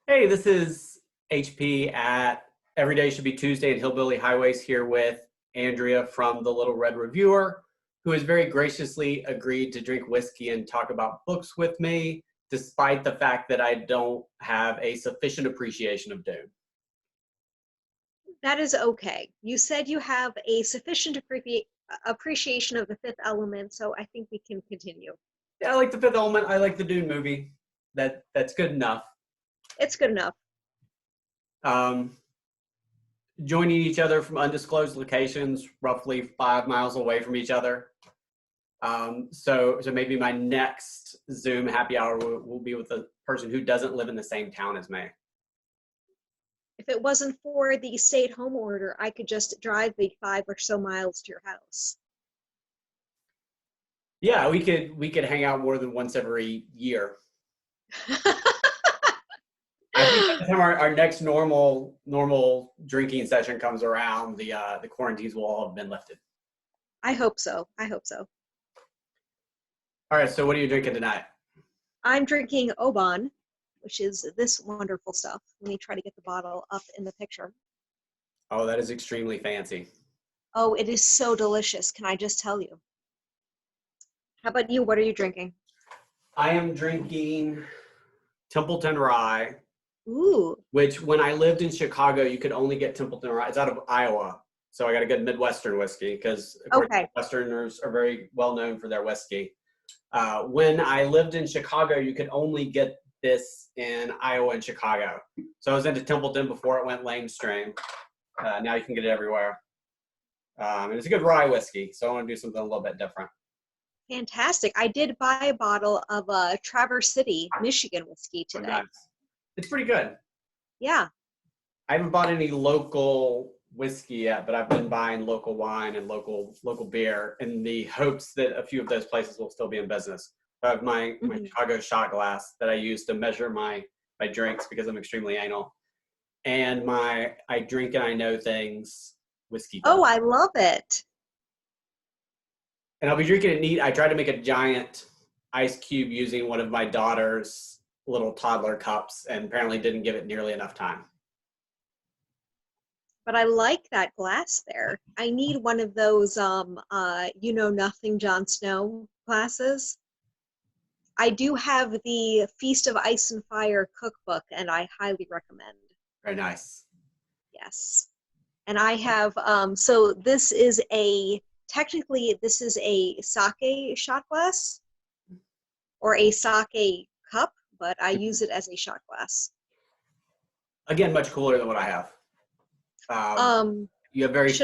Hey, this is HP at Every Day Should Be Tuesday at Hillbilly Highways here with Andrea from The Little Red Reviewer, who has very graciously agreed to drink whiskey and talk about books with me, despite the fact that I don't have a sufficient appreciation of Dune. That is okay. You said you have a sufficient appreciation of the fifth element, so I think we can continue. Yeah, I like The Fifth Element. I like the Dune movie. That's good enough. It's good enough. Um, Joining each other from undisclosed locations, roughly 5 miles away from each other. So maybe my next Zoom happy hour will be with a person who doesn't live in the same town as me. If it wasn't for the stay-at-home order, I could just drive the 5 or so miles to your house. Yeah, we could hang out more than once every year. I think by the time our next normal drinking session comes around, the quarantines will all have been lifted. I hope so. I hope so. All right, so what are you drinking tonight? I'm drinking Oban, which is this wonderful stuff. Let me try to get the bottle up in the picture. Oh, that is extremely fancy. Oh, it is so delicious. Can I just tell you? How about you? What are you drinking? I am drinking Templeton Rye, Ooh, which when I lived in Chicago, you could only get Templeton Rye. It's out of Iowa, so I got a good Midwestern whiskey because, of course, okay. Westerners are very well known for their whiskey. When I lived in Chicago, you could only get this in Iowa and Chicago. So I was into Templeton before it went lamestream. Now you can get it everywhere. And it's a good rye whiskey, so I want to do something a little bit different. Fantastic. I did buy a bottle of Traverse City, Michigan whiskey Oh, today. nice. It's pretty good. Yeah. I haven't bought any local whiskey yet, but I've been buying local wine and local beer in the hopes that a few of those places will still be in business. I have my Mhm. Chicago shot glass that I use to measure my drinks because I'm extremely anal, and my I drink and I know things whiskey Oh, bottle. I love it. And I'll be drinking it neat. I tried to make a giant ice cube using one of my daughter's little toddler cups, and apparently didn't give it nearly enough time. But I like that glass there. I need one of those you know nothing Jon Snow glasses. I do have the Feast of Ice and Fire cookbook and I highly recommend. Very nice. Yes. And I have so this is a technically this is a sake shot glass or a sake cup, but I use it as a shot glass. Again, much cooler than what I have. Um, Um, you have very fancy.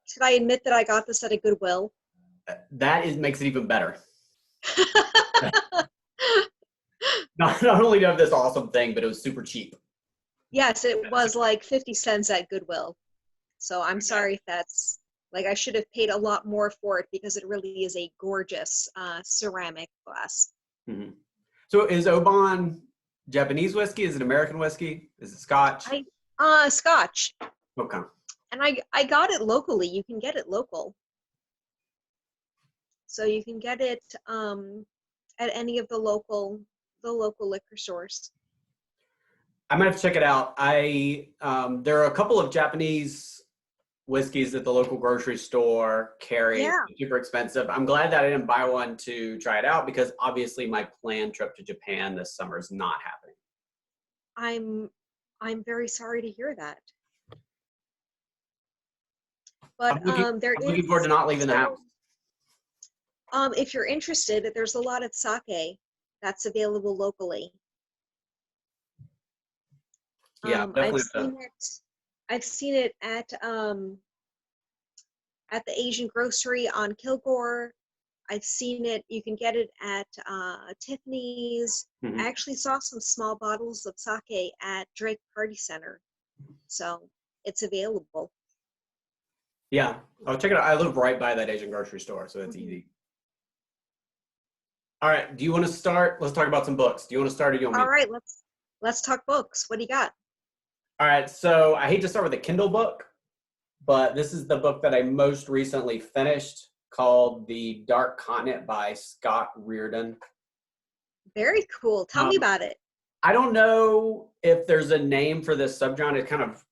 should I admit that I got this at a Goodwill? Makes it even better. Not only do I have this awesome thing, but it was super cheap. Yes, it was like 50 cents at Goodwill. So I'm Okay. sorry if that's like I should have paid a lot more for it because it really is a gorgeous ceramic glass. Mm-hmm. So is Oban Japanese whiskey? Is it American whiskey? Is it Scotch? I Scotch. Okay. And I got it locally. You can get it local. So you can get it at any of the local liquor stores. I'm gonna have to check it out. There are a couple of Japanese whiskeys that the local grocery store carries. Yeah, Super expensive. I'm glad that I didn't buy one to try it out because obviously my planned trip to Japan this summer is not happening. I'm I'm very sorry to hear that. But there I'm looking forward to is not leaving the so house. if you're interested, there's a lot of sake that's available locally. Yeah, I've definitely. seen it. I've seen it at the Asian grocery on Kilgore. I've seen it. You can get it at Tiffany's. I Mhm. actually saw some small bottles of sake at Drake Party Center, so it's available. Yeah, I'll check it out. I live right by that Asian grocery store, so it's Mhm. easy. All right. Do you want to start? Let's talk about some books. Do you want to start or do you want All me? right, let's talk books. What do you got? All right. So I hate to start with a Kindle book, but this is the book that I most recently finished called The Dark Continent by Scott Reardon. Very cool. Tell me Um, about it. I don't know if there's a name for this subgenre. It's kind of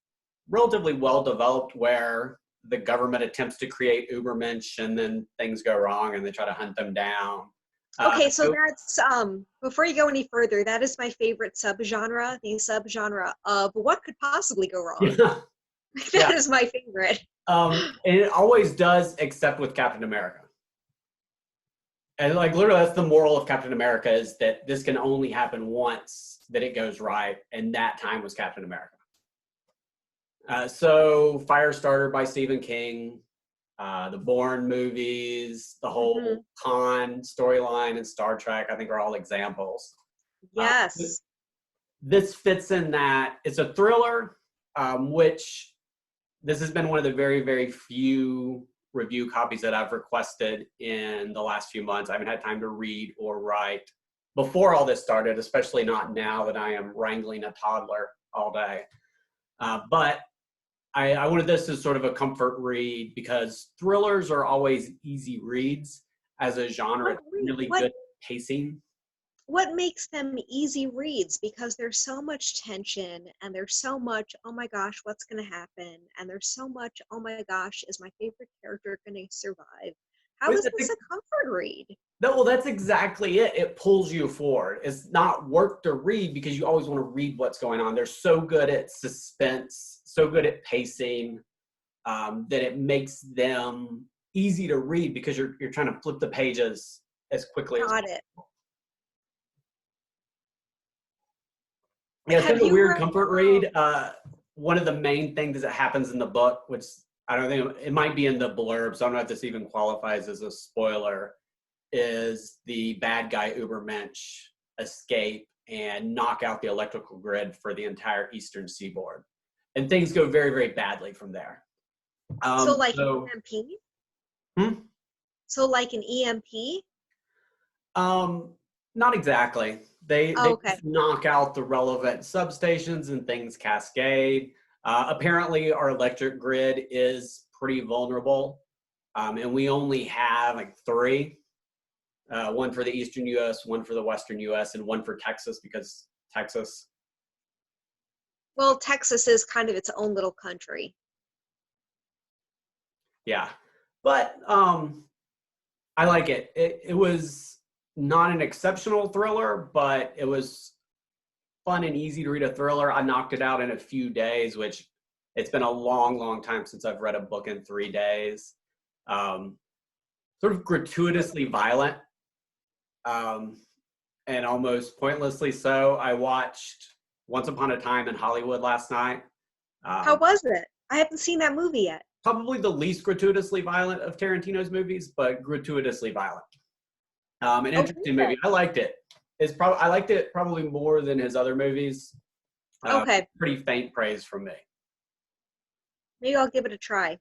relatively well developed where the government attempts to create Ubermensch and then things go wrong and they try to hunt them down. Okay, so that's before you go any further, that is my favorite subgenre, the subgenre of what could possibly go wrong. Yeah. That is my favorite. And it always does, except with Captain America. And like literally, that's the moral of Captain America, is that this can only happen once that it goes right, and that time was Captain America. So Firestarter by Stephen King, the Bourne movies, the whole Khan storyline in Star Trek, I think are all examples. Yes. This fits in that it's a thriller, which this has been one of the very, very few review copies that I've requested in the last few months. I haven't had time to read or write before all this started, especially not now that I am wrangling a toddler all day. But I wanted this as sort of a comfort read because thrillers are always easy reads as a genre. It's really good pacing. What makes them easy reads? Because there's so much tension and there's so much, oh my gosh, what's going to happen? And there's so much, oh my gosh, is my favorite character going to survive? How is this a comfort read? No, well, that's exactly it. It pulls you forward. It's not work to read because you always want to read what's going on. They're so good at suspense, so good at pacing, that it makes them easy to read because you're trying to flip the pages as quickly as possible. Yeah, it's kind of a weird comfort read. One of the main things that happens in the book, which I don't think, it might be in the blurb, so I don't know if this even qualifies as a spoiler, is the bad guy Ubermensch escape and knock out the electrical grid for the entire eastern seaboard. And things go very, very badly from there. So like an EMP? So like an EMP? Not exactly. They just knock out the relevant substations and things cascade. Apparently, our electric grid is pretty vulnerable, and we only have like 3. One for the eastern U.S., one for the western U.S., and one for Texas because Texas. Well, Texas is kind of its own little country. Yeah, but I like it. It was not an exceptional thriller, but it was fun and easy to read a thriller. I knocked it out in a few days, which it's been a long, long time since I've read a book in 3 days. Sort of gratuitously violent, and almost pointlessly so. I watched Once Upon a Time in Hollywood last night. How was it? I haven't seen that movie yet. Probably the least gratuitously violent of Tarantino's movies, but gratuitously violent. An interesting movie. I liked it. I liked it probably more than his other movies. Pretty faint praise from me. Maybe I'll give it a try.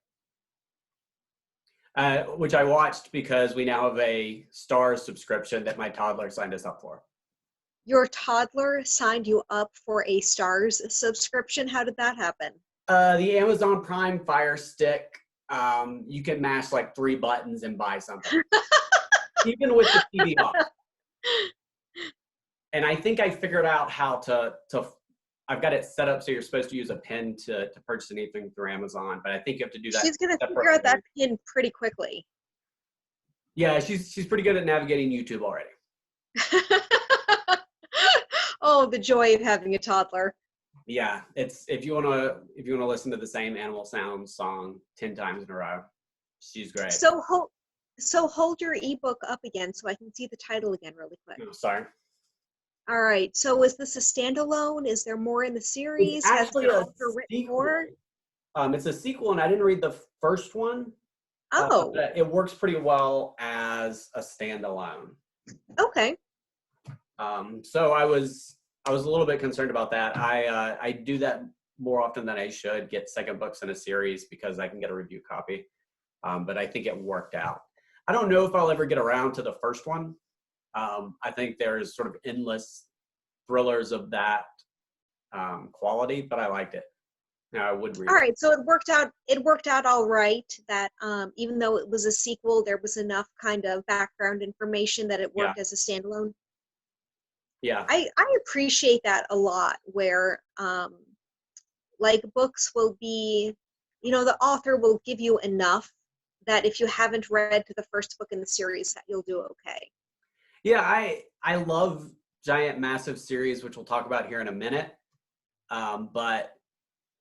Which I watched because we now have a Starz subscription that my toddler signed us up for. Your toddler signed you up for a Starz subscription? How did that happen? The Amazon Prime Fire Stick. You can mash like 3 buttons and buy something. Even with the TV off. And I think I figured out how to I've got it set up so you're supposed to use a PIN to purchase anything through Amazon, but I think you have to do that. She's going to figure out that PIN pretty quickly. Yeah, she's pretty good at navigating YouTube already. Oh, the joy of having a toddler. Yeah, it's if you want to listen to the same Animal Sounds song 10 times in a row, she's great. So hold your ebook up again so I can see the title again really quick. Oh, sorry. All right. So is this a standalone? Is there more in the series? It's actually a sequel. It's a sequel, and I didn't read the first one. Oh. It works pretty well as a standalone. Okay. So I was a little bit concerned about that. I do that more often than I should, get second books in a series because I can get a review copy. But I think it worked out. I don't know if I'll ever get around to the first one. I think there's sort of endless thrillers of that quality, but I liked it. I would read. All right, so it worked out all right. That even though it was a sequel, there was enough kind of background information that it worked as a standalone. Yeah. I appreciate that a lot, where like books will be, the author will give you enough that if you haven't read the first book in the series, that you'll do okay. Yeah, I love giant, massive series, which we'll talk about here in a minute. But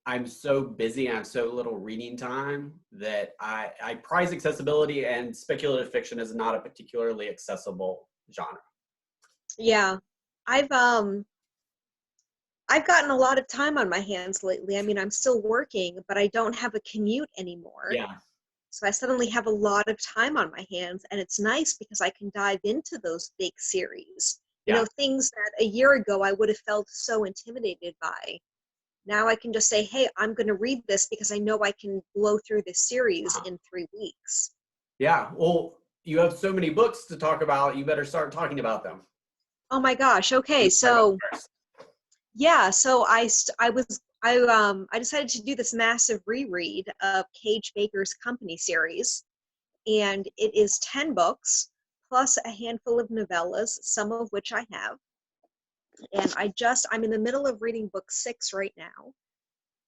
I'm so busy and I have so little reading time that I prize accessibility, and speculative fiction is not a particularly accessible genre. Yeah. I've gotten a lot of time on my hands lately. I mean, I'm still working, but I don't have a commute anymore. Yeah, So I suddenly have a lot of time on my hands, and it's nice because I can dive into those big series. yeah. Things that a year ago I would have felt so intimidated by. Now I can just say, hey, I'm going to read this because I know I can blow through this series Uh-huh. in 3 weeks. Yeah. Well, you have so many books to talk about. You better start talking about them. Oh my gosh. Okay. You talk about So first. yeah, so I decided to do this massive reread of Kage Baker's Company series, and it is 10 books plus a handful of novellas, some of which I have. And I'm in the middle of reading book 6 right now.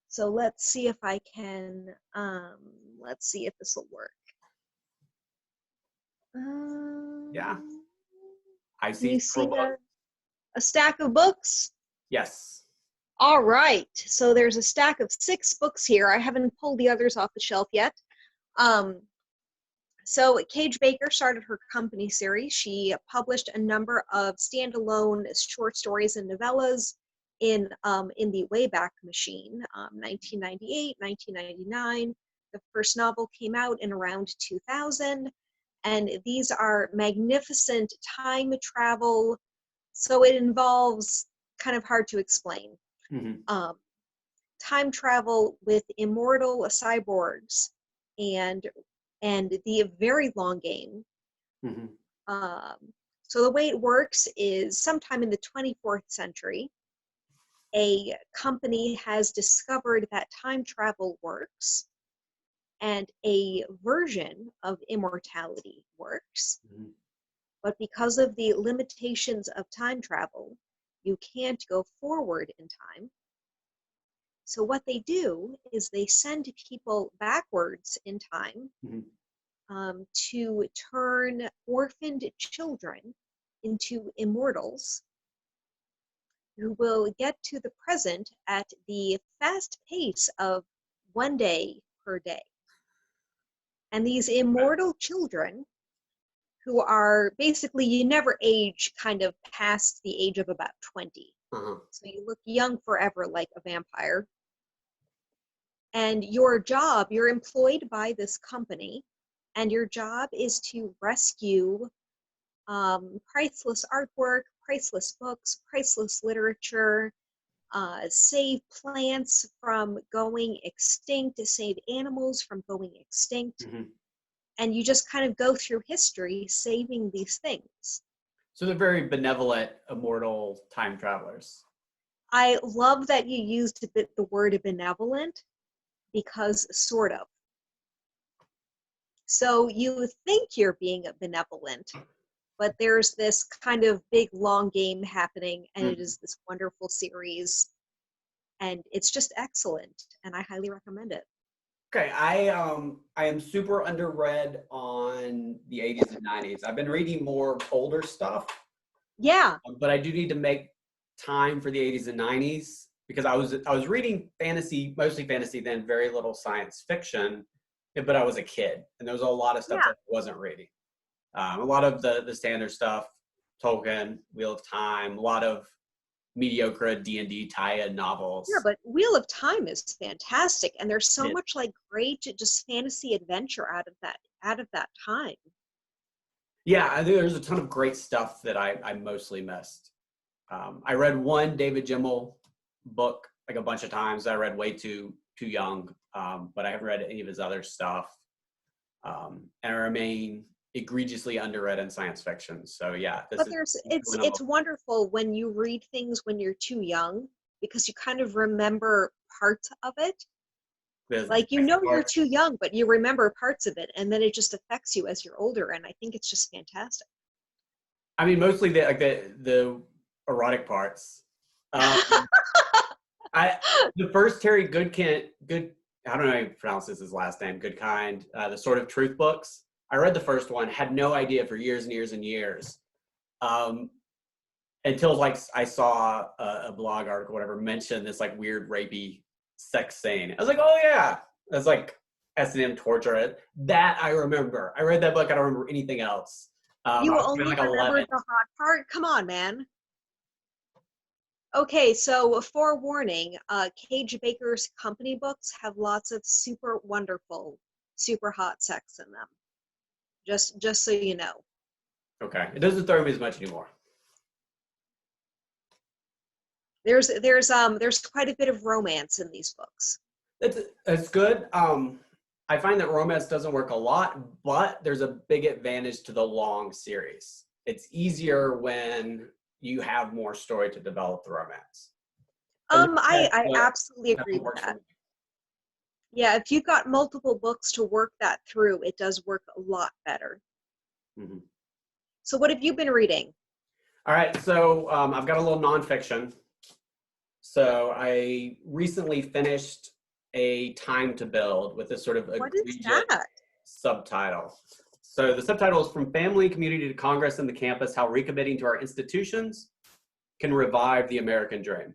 So let's see if I can, let's see if this will work. Yeah, Um, I can you see see several books. a stack of books? Yes. All right, so there's a stack of 6 books here. I haven't pulled the others off the shelf yet. So Kage Baker started her company series. She published a number of standalone short stories and novellas in the Wayback Machine, 1998, 1999. The first novel came out in around 2000, and these are magnificent time travel. So it involves, kind of hard to explain, Mm-hmm. time travel with immortal cyborgs and the very long game. Mm-hmm. Um, so the way it works is sometime in the 24th century, a company has discovered that time travel works and a version of immortality works. Mm-hmm. But because of the limitations of time travel, you can't go forward in time. So what they do is they send people backwards in time to turn orphaned children into immortals who will get to the present at the fast pace of 1 day per day. And these immortal children, who are basically, you never age kind of past the age of about 20. Uh-huh. So you look young forever like a vampire. And you're employed by this company, and your job is to rescue priceless artwork, priceless books, priceless literature, save plants from going extinct, to save animals from going extinct. Mm-hmm. And you just kind of go through history saving these things. So they're very benevolent, immortal time travelers. I love that you used the word benevolent, because sort of. So you think you're being benevolent, but there's this kind of big long game happening, and it is this wonderful series, and it's just excellent, and I highly recommend it. Okay, I am super underread on the 80s and 90s. I've been reading more older stuff, Yeah. but I do need to make time for the 80s and 90s because I was reading fantasy, mostly fantasy, then very little science fiction, but I was a kid and there was a lot of stuff Yeah. that I wasn't reading. A lot of the standard stuff, Tolkien, Wheel of Time, a lot of mediocre D&D tie-in novels. Yeah, but Wheel of Time is fantastic, and there's so Yeah. much like great just fantasy adventure out of that time. Yeah, I think there's a ton of great stuff that I mostly missed. I read one David Gemmell book like a bunch of times. I read way too young, but I haven't read any of his other stuff. And I remain egregiously underread in science fiction. So yeah, But it's wonderful when you read things when you're too young, because you kind of remember parts of it. Like, you're too young, but you remember parts of it, and then it just affects you as you're older, and I think it's just fantastic. I mean, mostly the erotic parts. The first Terry Good, I don't know how you pronounce his last name, Goodkind, the Sort of Truth books. I read the first one, had no idea for years and years and years. Until like I saw a blog article, whatever, mention this like weird rapey sex scene. I was like, oh yeah, that's like S&M torture. That I remember. I read that book. I don't remember anything else. You I was only like remember 11. the hot part? Come on, man. Okay, so forewarning, Kage Baker's company books have lots of super wonderful, super hot sex in them. Just so you know. Okay, it doesn't throw me as much anymore. There's quite a bit of romance in these books. It's good. I find that romance doesn't work a lot, but there's a big advantage to the long series. It's easier when you have more story to develop the romance. I absolutely agree with that. Yeah, if you've got multiple books to work that through, it does work a lot better. Mm-hmm. So what have you been reading? All right, so I've got a little nonfiction. So I recently finished A Time to Build with this sort of egregious subtitle. So the subtitle is From Family, Community to Congress and the Campus, How Recommitting to Our Institutions Can Revive the American Dream.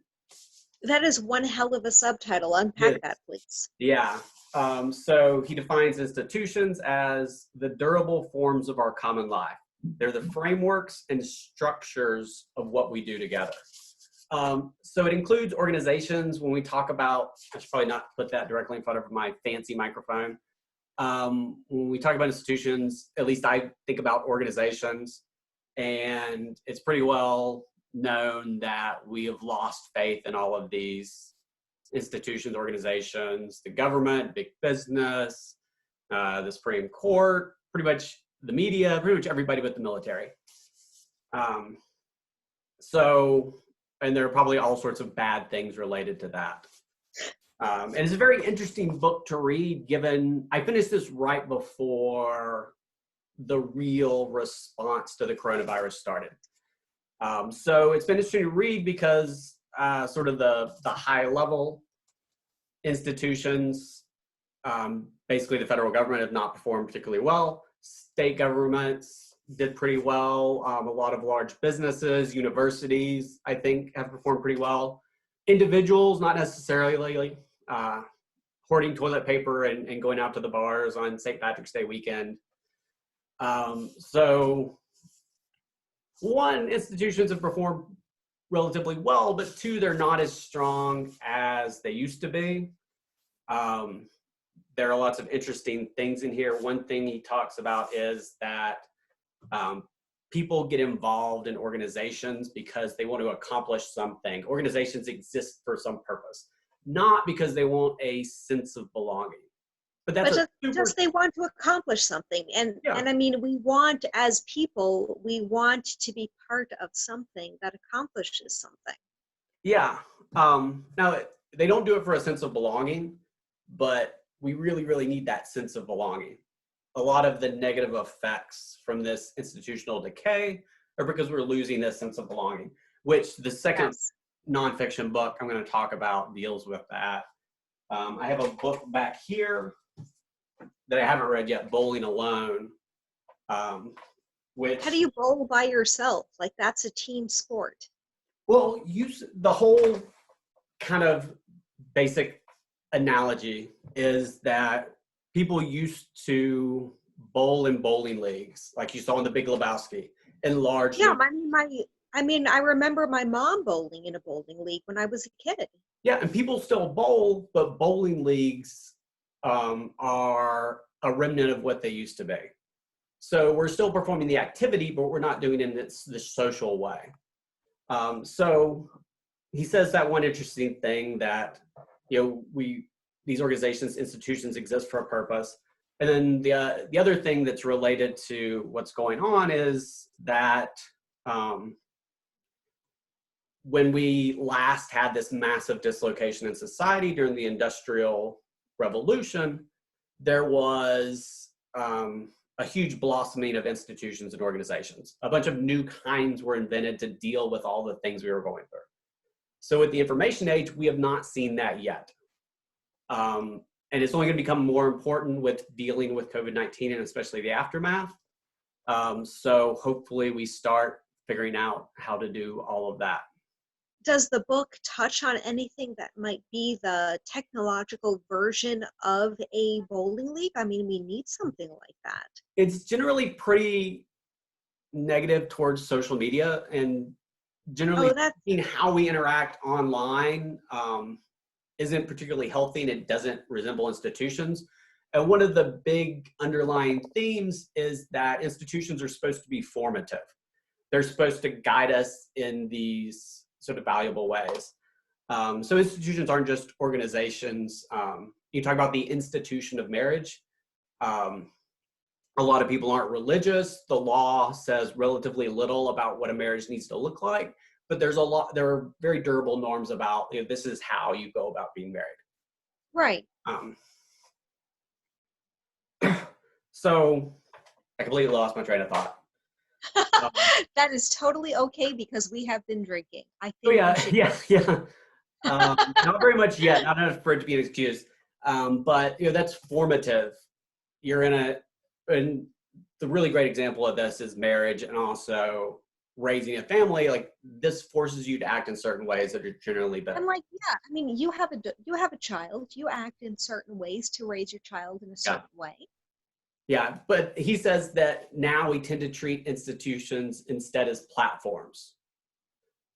That is one hell of a subtitle. Unpack that, please. Yeah. So he defines institutions as the durable forms of our common life. They're the frameworks and structures of what we do together. So it includes organizations. When we talk about, I should probably not put that directly in front of my fancy microphone. When we talk about institutions, at least I think about organizations, and it's pretty well known that we have lost faith in all of these institutions, organizations, the government, big business, the Supreme Court, pretty much the media, pretty much everybody but the military. And there are probably all sorts of bad things related to that. And it's a very interesting book to read, given I finished this right before the real response to the coronavirus started. So it's been interesting to read because sort of the high level institutions, basically the federal government, have not performed particularly well. State governments did pretty well. A lot of large businesses, universities, I think, have performed pretty well. Individuals, not necessarily, hoarding toilet paper and going out to the bars on St. Patrick's Day weekend. So one, institutions have performed relatively well, but two, they're not as strong as they used to be. There are lots of interesting things in here. One thing he talks about is that people get involved in organizations because they want to accomplish something. Organizations exist for some purpose, not because they want a sense of belonging. But just they want to accomplish something. And I mean, we want, as people, we want to be part of something that accomplishes something. Yeah. Now, they don't do it for a sense of belonging, but we really, really need that sense of belonging. A lot of the negative effects from this institutional decay are because we're losing this sense of belonging, which the second nonfiction book I'm going to talk about deals with that. I have a book back here that I haven't read yet, Bowling Alone. Which, how do you bowl by yourself? Like, that's a team sport. Well, the whole kind of basic analogy is that people used to bowl in bowling leagues, like you saw in The Big Lebowski, in large. Yeah, I remember my mom bowling in a bowling league when I was a kid. Yeah, and people still bowl, but bowling leagues are a remnant of what they used to be. So we're still performing the activity, but we're not doing it in this social way. So he says that one interesting thing that, these organizations, institutions exist for a purpose. And then the other thing that's related to what's going on is that when we last had this massive dislocation in society during the Industrial Revolution, there was a huge blossoming of institutions and organizations. A bunch of new kinds were invented to deal with all the things we were going through. So with the information age, we have not seen that yet. And it's only going to become more important with dealing with COVID-19 and especially the aftermath. So hopefully we start figuring out how to do all of that. Does the book touch on anything that might be the technological version of a bowling league? I mean, we need something like that. It's generally pretty negative towards social media, and generally seeing how we interact online isn't particularly healthy, and it doesn't resemble institutions. And one of the big underlying themes is that institutions are supposed to be formative. They're supposed to guide us in these sort of valuable ways. So institutions aren't just organizations. You talk about the institution of marriage. A lot of people aren't religious. The law says relatively little about what a marriage needs to look like, but there are very durable norms about, you know, this is how you go about being married. Right. So I completely lost my train of thought. That is totally okay because we have been drinking. I think. Oh yeah. Not very much yet. Not enough for it to be an excuse. But you know, that's formative. You're and the really great example of this is marriage, and also raising a family. Like, this forces you to act in certain ways that are generally better. And like, yeah, I mean, you have a child. You act in certain ways to raise your child in a certain way. Yeah, but he says that now we tend to treat institutions instead as platforms.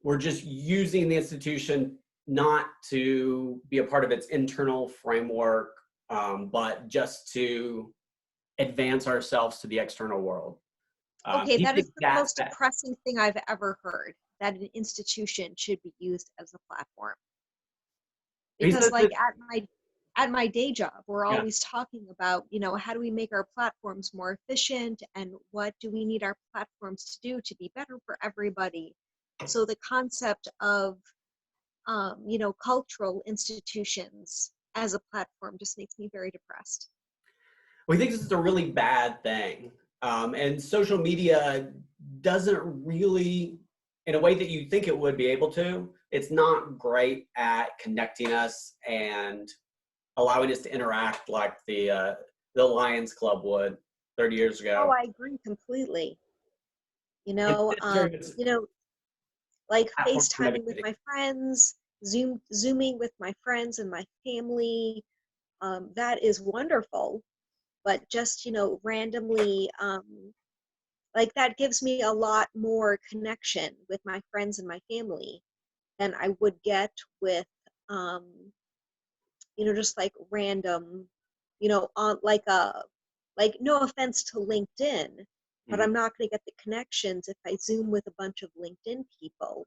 We're just using the institution not to be a part of its internal framework, but just to advance ourselves to the external world. Okay, that is the most depressing thing I've ever heard, that an institution should be used as a platform. Because like at my day job, we're always talking about, you know, how do we make our platforms more efficient, and what do we need our platforms to do to be better for everybody? So the concept of, you know, cultural institutions as a platform just makes me very depressed. We think this is a really bad thing. And social media doesn't really, in a way that you think it would be able to, it's not great at connecting us and allowing us to interact like the Lions Club would 30 years ago. Oh, I agree completely. You know, like FaceTiming with my friends, Zooming with my friends and my family, that is wonderful. But just, you know, randomly, like, that gives me a lot more connection with my friends and my family than I would get with, you know, just like random, you know, on like no offense to LinkedIn, but I'm not going to get the connections if I Zoom with a bunch of LinkedIn people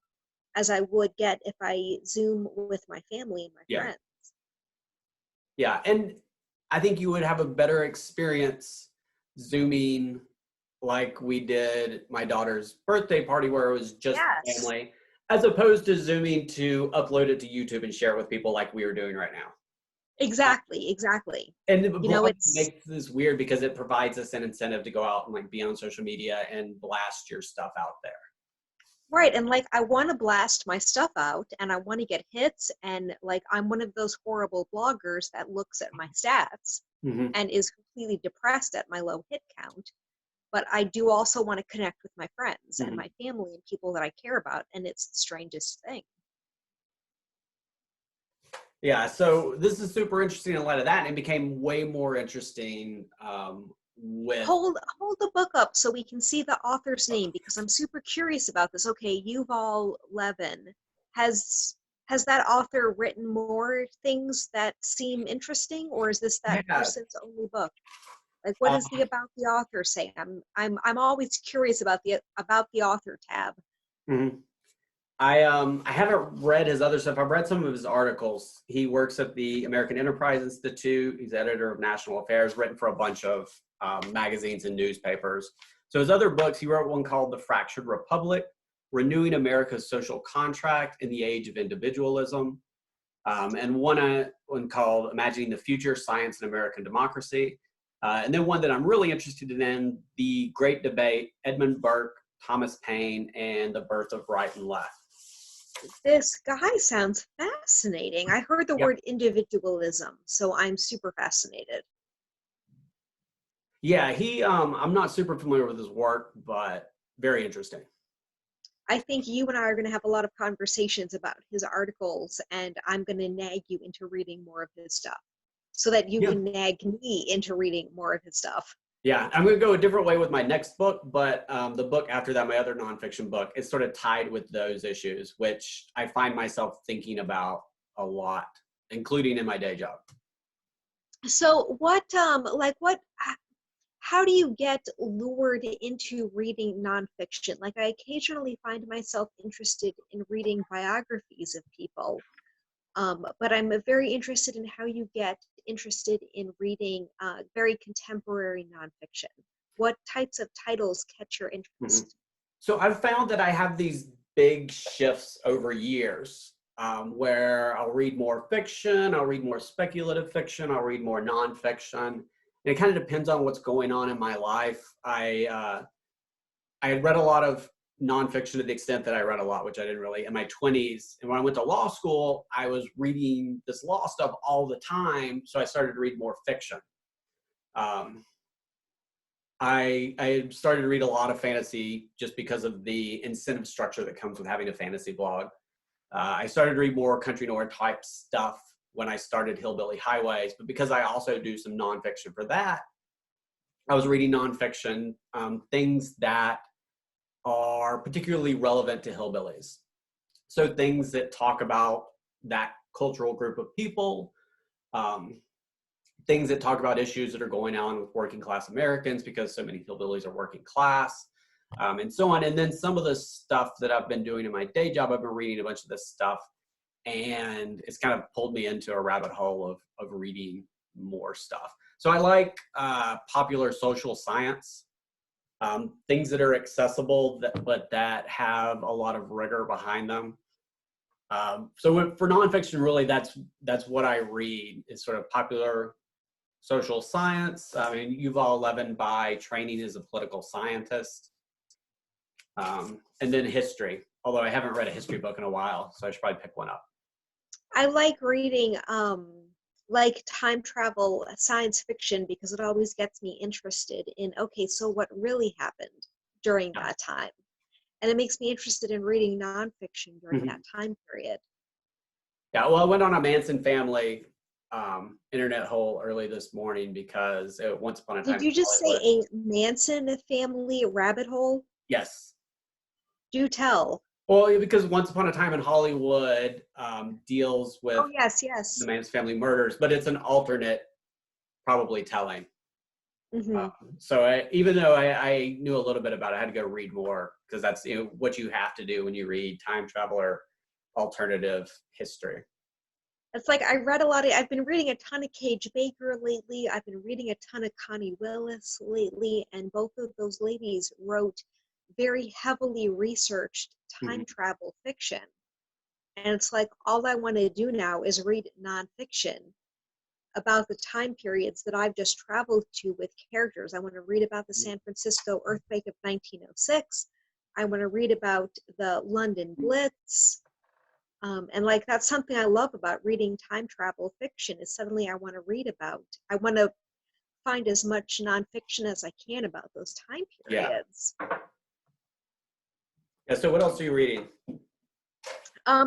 as I would get if I Zoom with my family and my friends. Yeah, and I think you would have a better experience Zooming like we did my daughter's birthday party, where it was just family, as opposed to Zooming to upload it to YouTube and share it with people like we are doing right now. Exactly. And you know, it makes this weird because it provides us an incentive to go out and like be on social media and blast your stuff out there. Right, and like, I want to blast my stuff out and I want to get hits, and like, I'm one of those horrible bloggers that looks at my stats and is completely depressed at my low hit count. But I do also want to connect with my friends and my family and people that I care about, and it's the strangest thing. Yeah, so this is super interesting in light of that, and it became way more interesting with... Hold the book up so we can see the author's name, because I'm super curious about this. Okay, Yuval Levin. Has that author written more things that seem interesting, or is this that person's only book? Like, what does the about the author say? I'm always curious about the author tab. I haven't read his other stuff. I've read some of his articles. He works at the American Enterprise Institute. He's editor of National Affairs, written for a bunch of magazines and newspapers. So his other books, he wrote one called The Fractured Republic, Renewing America's Social Contract in the Age of Individualism, and one called Imagining the Future, Science and American Democracy. And then one that I'm really interested in, The Great Debate, Edmund Burke, Thomas Paine, and the Birth of Right and Left. This guy sounds fascinating. I heard the Yep. word individualism, so I'm super fascinated. Yeah, I'm not super familiar with his work, but very interesting. I think you and I are going to have a lot of conversations about his articles, and I'm going to nag you into reading more of his stuff so that you can nag me into reading more of his stuff. Yeah, I'm going to go a different way with my next book, but the book after that, my other nonfiction book, is sort of tied with those issues, which I find myself thinking about a lot, including in my day job. So how do you get lured into reading nonfiction? Like, I occasionally find myself interested in reading biographies of people, but I'm very interested in how you get interested in reading very contemporary nonfiction. What types of titles catch your interest? Mm-hmm. So I've found that I have these big shifts over years where I'll read more fiction, I'll read more speculative fiction, I'll read more nonfiction. And it kind of depends on what's going on in my life. I had read a lot of nonfiction to the extent that I read a lot, which I didn't really, in my 20s. And when I went to law school, I was reading this law stuff all the time. So I started to read more fiction. I started to read a lot of fantasy just because of the incentive structure that comes with having a fantasy blog. I started to read more country noir type stuff when I started Hillbilly Highways, but because I also do some nonfiction for that, I was reading nonfiction, things that are particularly relevant to hillbillies. So things that talk about that cultural group of people, things that talk about issues that are going on with working class Americans because so many hillbillies are working class, and so on. And then some of the stuff that I've been doing in my day job, I've been reading a bunch of this stuff, and it's kind of pulled me into a rabbit hole of reading more stuff. So I like popular social science, things that are accessible, but that have a lot of rigor behind them. So for nonfiction, really, that's what I read, is sort of popular social science. I mean, Yuval Levin by training is a political scientist. And then history, although I haven't read a history book in a while, so I should probably pick one up. I like reading like time travel science fiction because it always gets me interested in, okay, so what really happened during that time? And it makes me interested in reading nonfiction during that time period. Yeah, well, I went on a Manson family internet hole early this morning because once upon a time. Did you just say a Manson family rabbit hole? Yes. Do tell. Well, because Once Upon a Time in Hollywood deals with the Manson family murders, but it's an alternate, probably telling. So even though I knew a little bit about it, I had to go read more because that's what you have to do when you read time travel or alternative history. It's like I've been reading a ton of Kage Baker lately. I've been reading a ton of Connie Willis lately, and both of those ladies wrote very heavily researched time travel fiction. And it's like, all I want to do now is read nonfiction about the time periods that I've just traveled to with characters. I want to read about the San Francisco earthquake of 1906. I want to read about the London Blitz. And like, that's something I love about reading time travel fiction, is suddenly I want to find as much nonfiction as I can about those time periods. Yeah, so what else are you reading?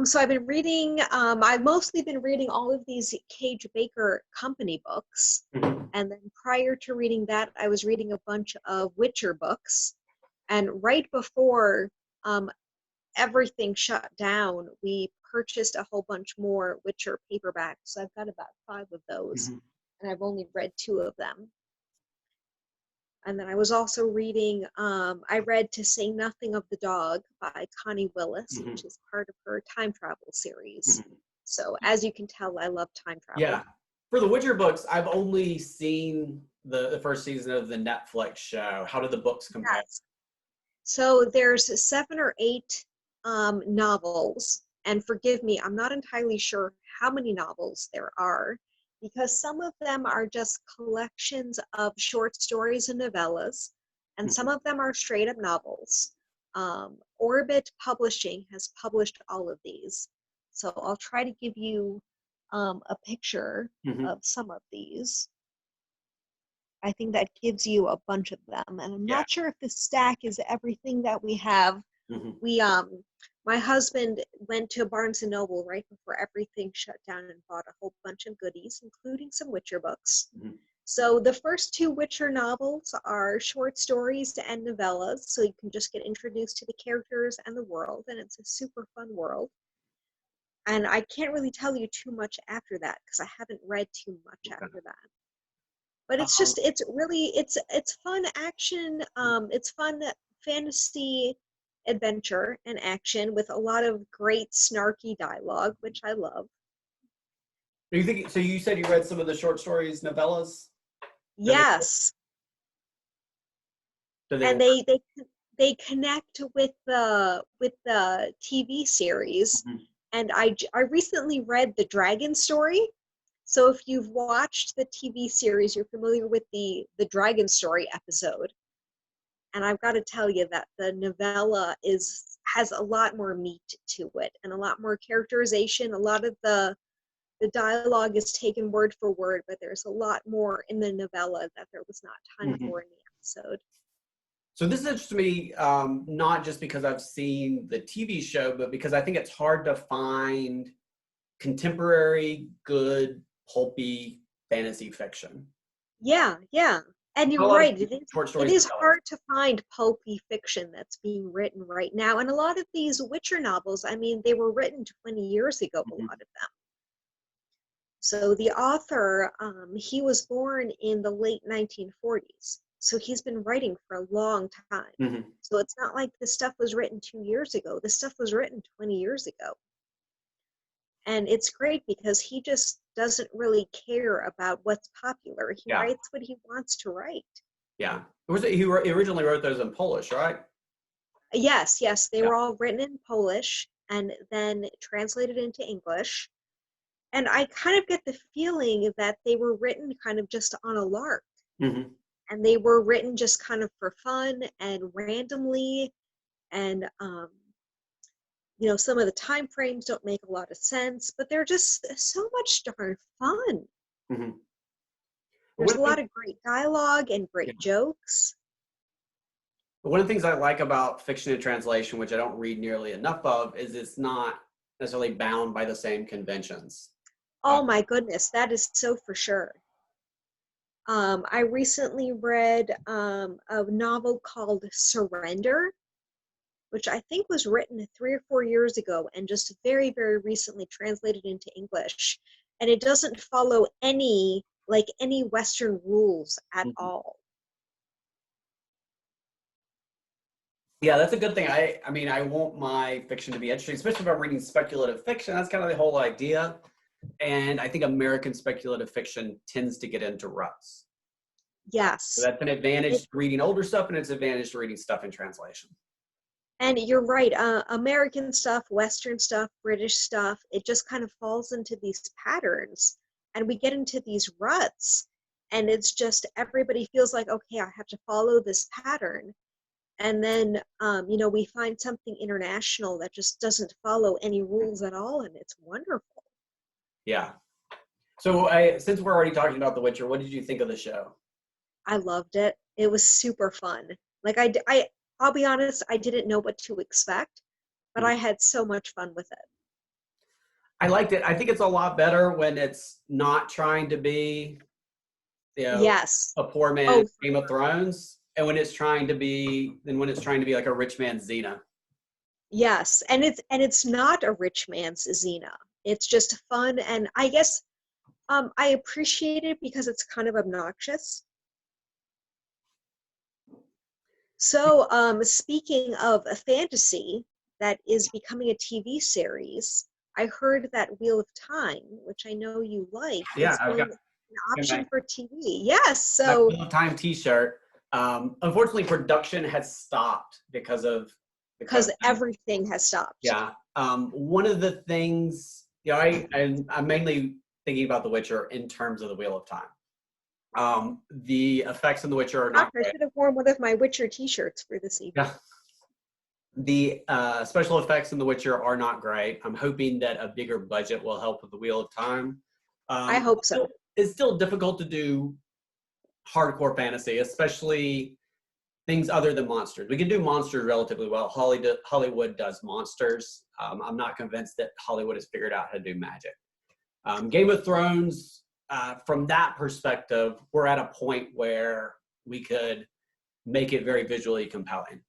So I've been reading, I've mostly been reading all of these Kage Baker company books. And then prior to reading that, I was reading a bunch of Witcher books. And right before everything shut down, we purchased a whole bunch more Witcher paperbacks. So I've got about 5 of those, and I've only read 2 of them. And then I was also reading, I read To Say Nothing of the Dog by Connie Willis, which is part of her time travel series. So as you can tell, I love time travel. Yeah. For the Witcher books, I've only seen the first season of the Netflix show. How do the books compare? Yes. So there's 7 or 8 novels. And forgive me, I'm not entirely sure how many novels there are, because some of them are just collections of short stories and novellas, and some of them are straight up novels. Orbit Publishing has published all of these. So I'll try to give you a picture of some of these. I think that gives you a bunch of them. And I'm not sure if the stack is everything that we have. We my husband went to Barnes and Noble right before everything shut down and bought a whole bunch of goodies, including some Witcher books. So the first two Witcher novels are short stories and novellas, so you can just get introduced to the characters and the world, and it's a super fun world. And I can't really tell you too much after that because I haven't read too much after that. But it's just, it's really, it's fun action, it's fun fantasy adventure and action with a lot of great snarky dialogue, which I love. Are you thinking, so you said you read some of the short stories, novellas? Yes. And they connect with the TV series. And I recently read the Dragon Story. So if you've watched the TV series, you're familiar with the Dragon Story episode. And I've got to tell you that the novella has a lot more meat to it and a lot more characterization. A lot of the dialogue is taken word for word, but there's a lot more in the novella that there was not time for in the episode. So this interests me, not just because I've seen the TV show, but because I think it's hard to find contemporary, good, pulpy fantasy fiction. Yeah. And you're right, it is hard to find pulpy fiction that's being written right now. And a lot of these Witcher novels, I mean, they were written 20 years ago, a lot of them. So the author, he was born in the late 1940s. So he's been writing for a long time. So it's not like this stuff was written 2 years ago. This stuff was written 20 years ago. And it's great because he just doesn't really care about what's popular. He writes what he wants to write. Yeah. He originally wrote those in Polish, right? Yes. They were all written in Polish and then translated into English. And I kind of get the feeling that they were written kind of just on a lark. And they were written just kind of for fun and randomly. And, you know, some of the time frames don't make a lot of sense, but they're just so much darn fun. There's a lot of great dialogue and great jokes. One of the things I like about fiction and translation, which I don't read nearly enough of, is it's not necessarily bound by the same conventions. Oh my goodness, that is so for sure. I recently read a novel called Surrender, which I think was written 3 or 4 years ago and just very, very recently translated into English. And it doesn't follow any Western rules at all. Yeah, that's a good thing. I mean, I want my fiction to be interesting, especially if I'm reading speculative fiction. That's kind of the whole idea. And I think American speculative fiction tends to get into ruts. Yes. So that's an advantage to reading older stuff, and it's an advantage to reading stuff in translation. And you're right. American stuff, Western stuff, British stuff, it just kind of falls into these patterns. And we get into these ruts. And it's just everybody feels like, okay, I have to follow this pattern. And then, you know, we find something international that just doesn't follow any rules at all. And it's wonderful. Yeah. So since we're already talking about The Witcher, what did you think of the show? I loved it. It was super fun. Like I'll be honest, I didn't know what to expect, but I had so much fun with it. I liked it. I think it's a lot better when it's not trying to be, you know, a poor man's Game of Thrones, and when it's trying to be like a rich man's Xena. Yes, and it's not a rich man's Xena. It's just fun, and I guess I appreciate it because it's kind of obnoxious. So, speaking of a fantasy that is becoming a TV series, I heard that Wheel of Time, which I know you like, is being an option for TV. Yes, so Wheel of Time T-shirt. Unfortunately, production has stopped because everything has stopped. Yeah. One of the things, you know, I mainly thinking about The Witcher in terms of the Wheel of Time. The effects in The Witcher are Gosh, not I great. should have worn one of my Witcher t-shirts for this evening. Yeah. The special effects in The Witcher are not great. I'm hoping that a bigger budget will help with the Wheel of Time. I hope so. It's still difficult to do hardcore fantasy, especially things other than monsters. We can do monsters relatively well. Hollywood does monsters. I'm not convinced that Hollywood has figured out how to do magic. Game of Thrones, from that perspective, we're at a point where we could make it very visually compelling.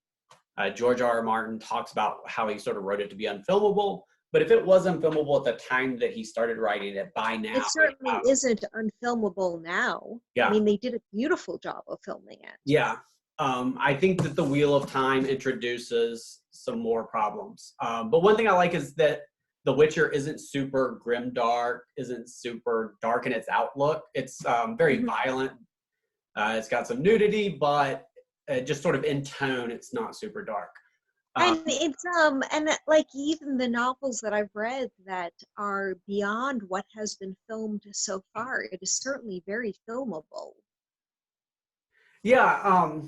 George R.R. Martin talks about how he sort of wrote it to be unfilmable, but if it was unfilmable at the time that he started writing it, by now... It certainly isn't unfilmable now. Yeah. I mean, they did a beautiful job of filming it. Yeah. I think that the Wheel of Time introduces some more problems. But one thing I like is that The Witcher isn't super grimdark, isn't super dark in its outlook. It's very violent. It's got some nudity, but just sort of in tone, it's not super dark. And it's and like even the novels that I've read that are beyond what has been filmed so far, it is certainly very filmable. Yeah,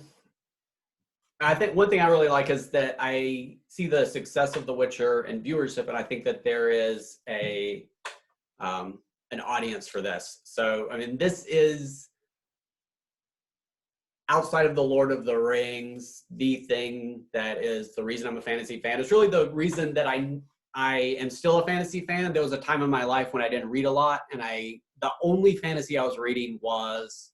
I think one thing I really like is that I see the success of The Witcher and viewership, and I think that there is an audience for this. So, I mean, this is, outside of the Lord of the Rings, the thing that is the reason I'm a fantasy fan. It's really the reason that I am still a fantasy fan. There was a time in my life when I didn't read a lot, and the only fantasy I was reading was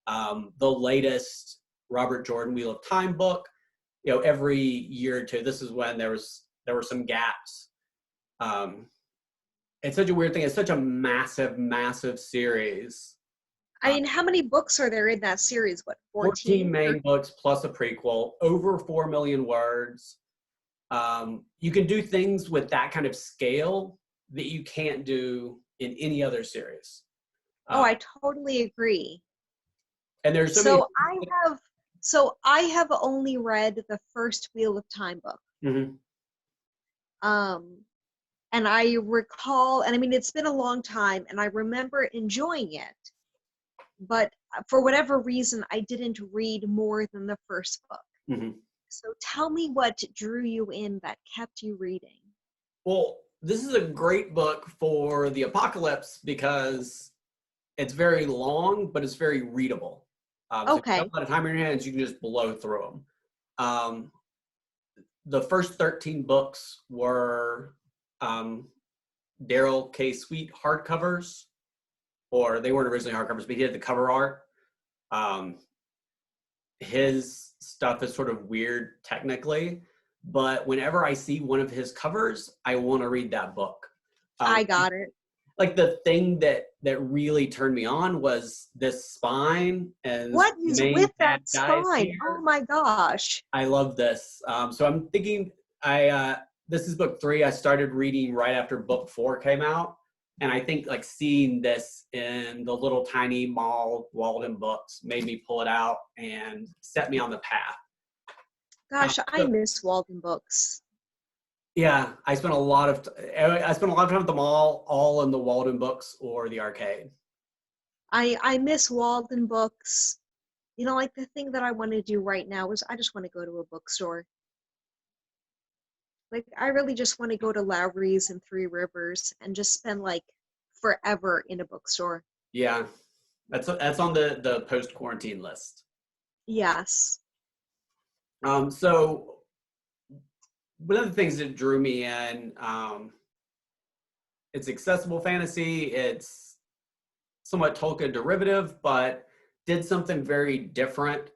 the latest Robert Jordan Wheel of Time book. You know, every year or two. This is when there were some gaps. It's such a weird thing. It's such a massive series. I mean, how many books are there in that series? What, 14 main books plus a prequel, over 4 million words. You can do things with that kind of scale that you can't do in any other series. I totally agree. And there's I have only read the first Wheel of Time book. Mm-hmm. And I recall, and I mean, it's been a long time, and I remember enjoying it. But for whatever reason, I didn't read more than the first book. Mm-hmm. So tell me what drew you in that kept you reading. Well, this is a great book for the apocalypse because it's very long, but it's very readable. So if you have a lot of time in your hands, you can just blow through them. The first 13 books were Daryl K. Sweet hardcovers, or they weren't originally hardcovers, but he did the cover art. His stuff is sort of weird technically, but whenever I see one of his covers, I want to read that book. I got it. Like the thing that really turned me on was this spine and what is with that spine? Here. Oh my gosh! I love this. So I'm thinking, this is book 3. I started reading right after book 4 came out, and I think like seeing this in the little tiny Mal Walden books made me pull it out and set me on the path. Gosh, I miss Walden books. Yeah, I spent a lot of time at the mall, all in the Walden books or the arcade. I miss Walden books. You know, like the thing that I want to do right now is I just want to go to a bookstore. Like I really just want to go to Lowry's and Three Rivers and just spend like forever in a bookstore. Yeah, that's on the post-quarantine list. Yes. So one of the things that drew me in, it's accessible fantasy. It's somewhat Tolkien derivative, but did something very different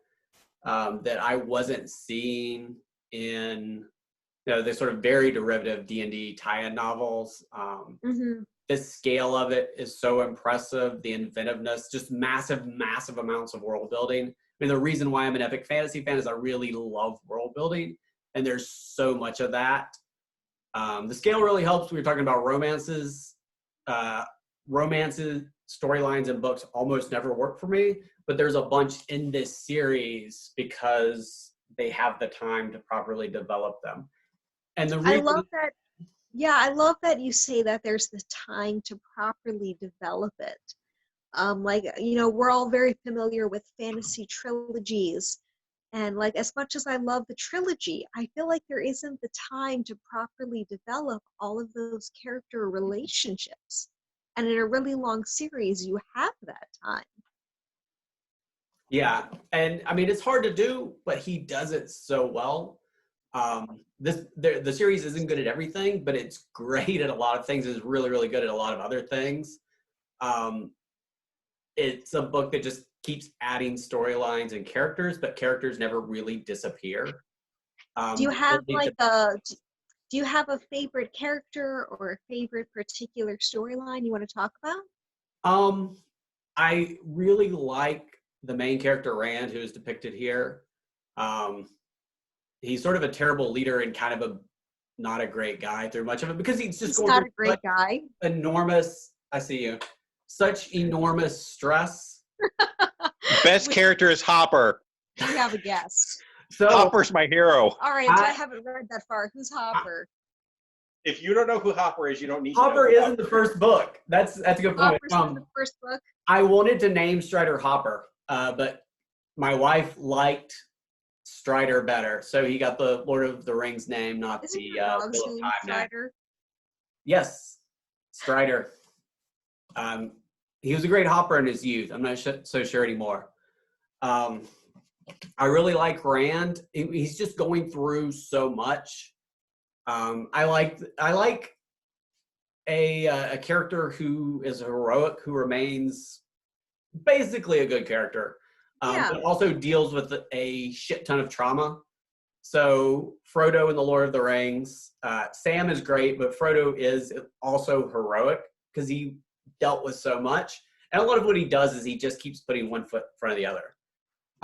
that I wasn't seeing in the sort of very derivative D&D tie-in novels. The scale of it is so impressive. The inventiveness, just massive amounts of world building. I mean, the reason why I'm an epic fantasy fan is I really love world building. And there's so much of that. The scale really helps. We were talking about romances. Storylines, and books almost never work for me, but there's a bunch in this series because they have the time to properly develop them. And the reason, I love that. Yeah, I love that you say that there's the time to properly develop it. Like, we're all very familiar with fantasy trilogies. And like, as much as I love the trilogy, I feel like there isn't the time to properly develop all of those character relationships. And in a really long series, you have that time. Yeah, and I mean it's hard to do, but he does it so well. The series isn't good at everything, but it's great at a lot of things. It's really really good at a lot of other things. Um, it's a book that just keeps adding storylines and characters, but characters never really disappear. Do you They have still need like to- do you have a favorite character or a favorite particular storyline you want to talk about? um, I really like the main character Rand, who is depicted here. Um, he's sort of a terrible leader and kind of a not a great guy through much of it because he's just He's going not a through great guy. enormous, I see you, such enormous stress. Best character is Hopper. Do you have a guess? So Hopper's my hero. All right, I haven't read that far. Who's Hopper? If you don't know who Hopper is, you don't need to know Hopper who is in the first book. That's a good point. Hopper's in the first book. I wanted to name Strider Hopper, but my wife liked Strider better, so he got the Lord of the Rings name, not Isn't the your dog's Wheel of name Time name. Strider? Yes, Strider. He was a great hopper in his youth. I'm not so sure anymore. I really like Rand. He's just going through so much. I like a character who is heroic, who remains basically a good character, but also deals with a shit ton of trauma. So Frodo in The Lord of the Rings, Sam is great, but Frodo is also heroic because he dealt with so much. And a lot of what he does is he just keeps putting one foot in front of the other.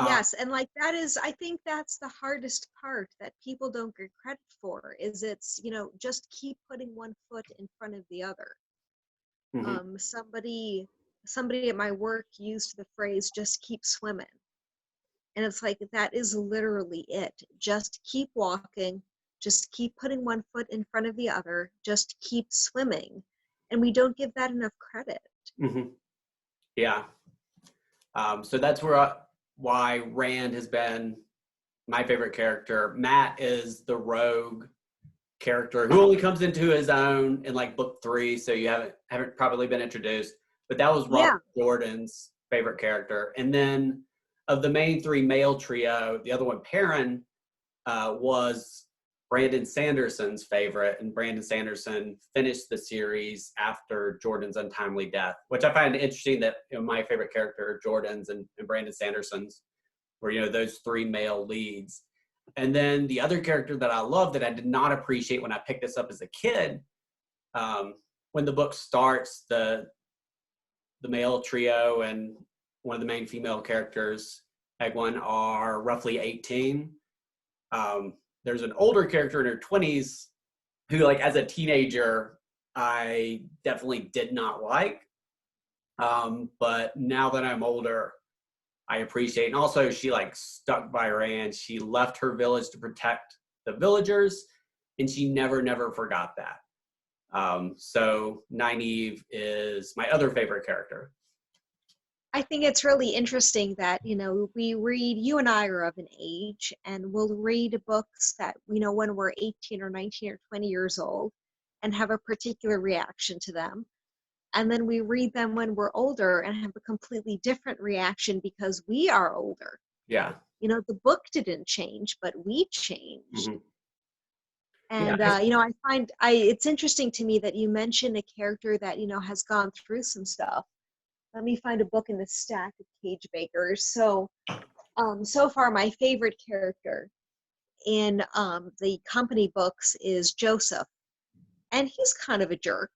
Yes, and like that is, I think that's the hardest part that people don't get credit for, is it's, just keep putting one foot in front of the other. Mm-hmm. Somebody at my work used the phrase, just keep swimming. And it's like, that is literally it. Just keep walking, just keep putting one foot in front of the other, just keep swimming. And we don't give that enough credit. Mm-hmm. Yeah. So that's why Rand has been my favorite character. Matt is the rogue character who only comes into his own in like book 3, so you haven't probably been introduced. But that was Robert Jordan's favorite character. And then of the main 3 male trio, the other one, Perrin, was Brandon Sanderson's favorite, and Brandon Sanderson finished the series after Jordan's untimely death, which I find interesting that my favorite character, Jordan's and Brandon Sanderson's, were those 3 male leads. And then the other character that I love that I did not appreciate when I picked this up as a kid, when the book starts, the male trio and one of the main female characters, Egwene, are roughly 18. There's an older character in her 20s who, like, as a teenager, I definitely did not like. But now that I'm older, I appreciate. And also, she stuck by Rand. She left her village to protect the villagers, and she never forgot that. So Nynaeve is my other favorite character. I think it's really interesting that, we read, you and I are of an age, and we'll read books that, when we're 18 or 19 or 20 years old and have a particular reaction to them. And then we read them when we're older and have a completely different reaction because we are older. Yeah. The book didn't change, but we changed. Mm-hmm. And, I find it's interesting to me that you mentioned a character that, has gone through some stuff. Let me find a book in the stack of Kage Bakers. So far, my favorite character in the company books is Joseph. And he's kind of a jerk.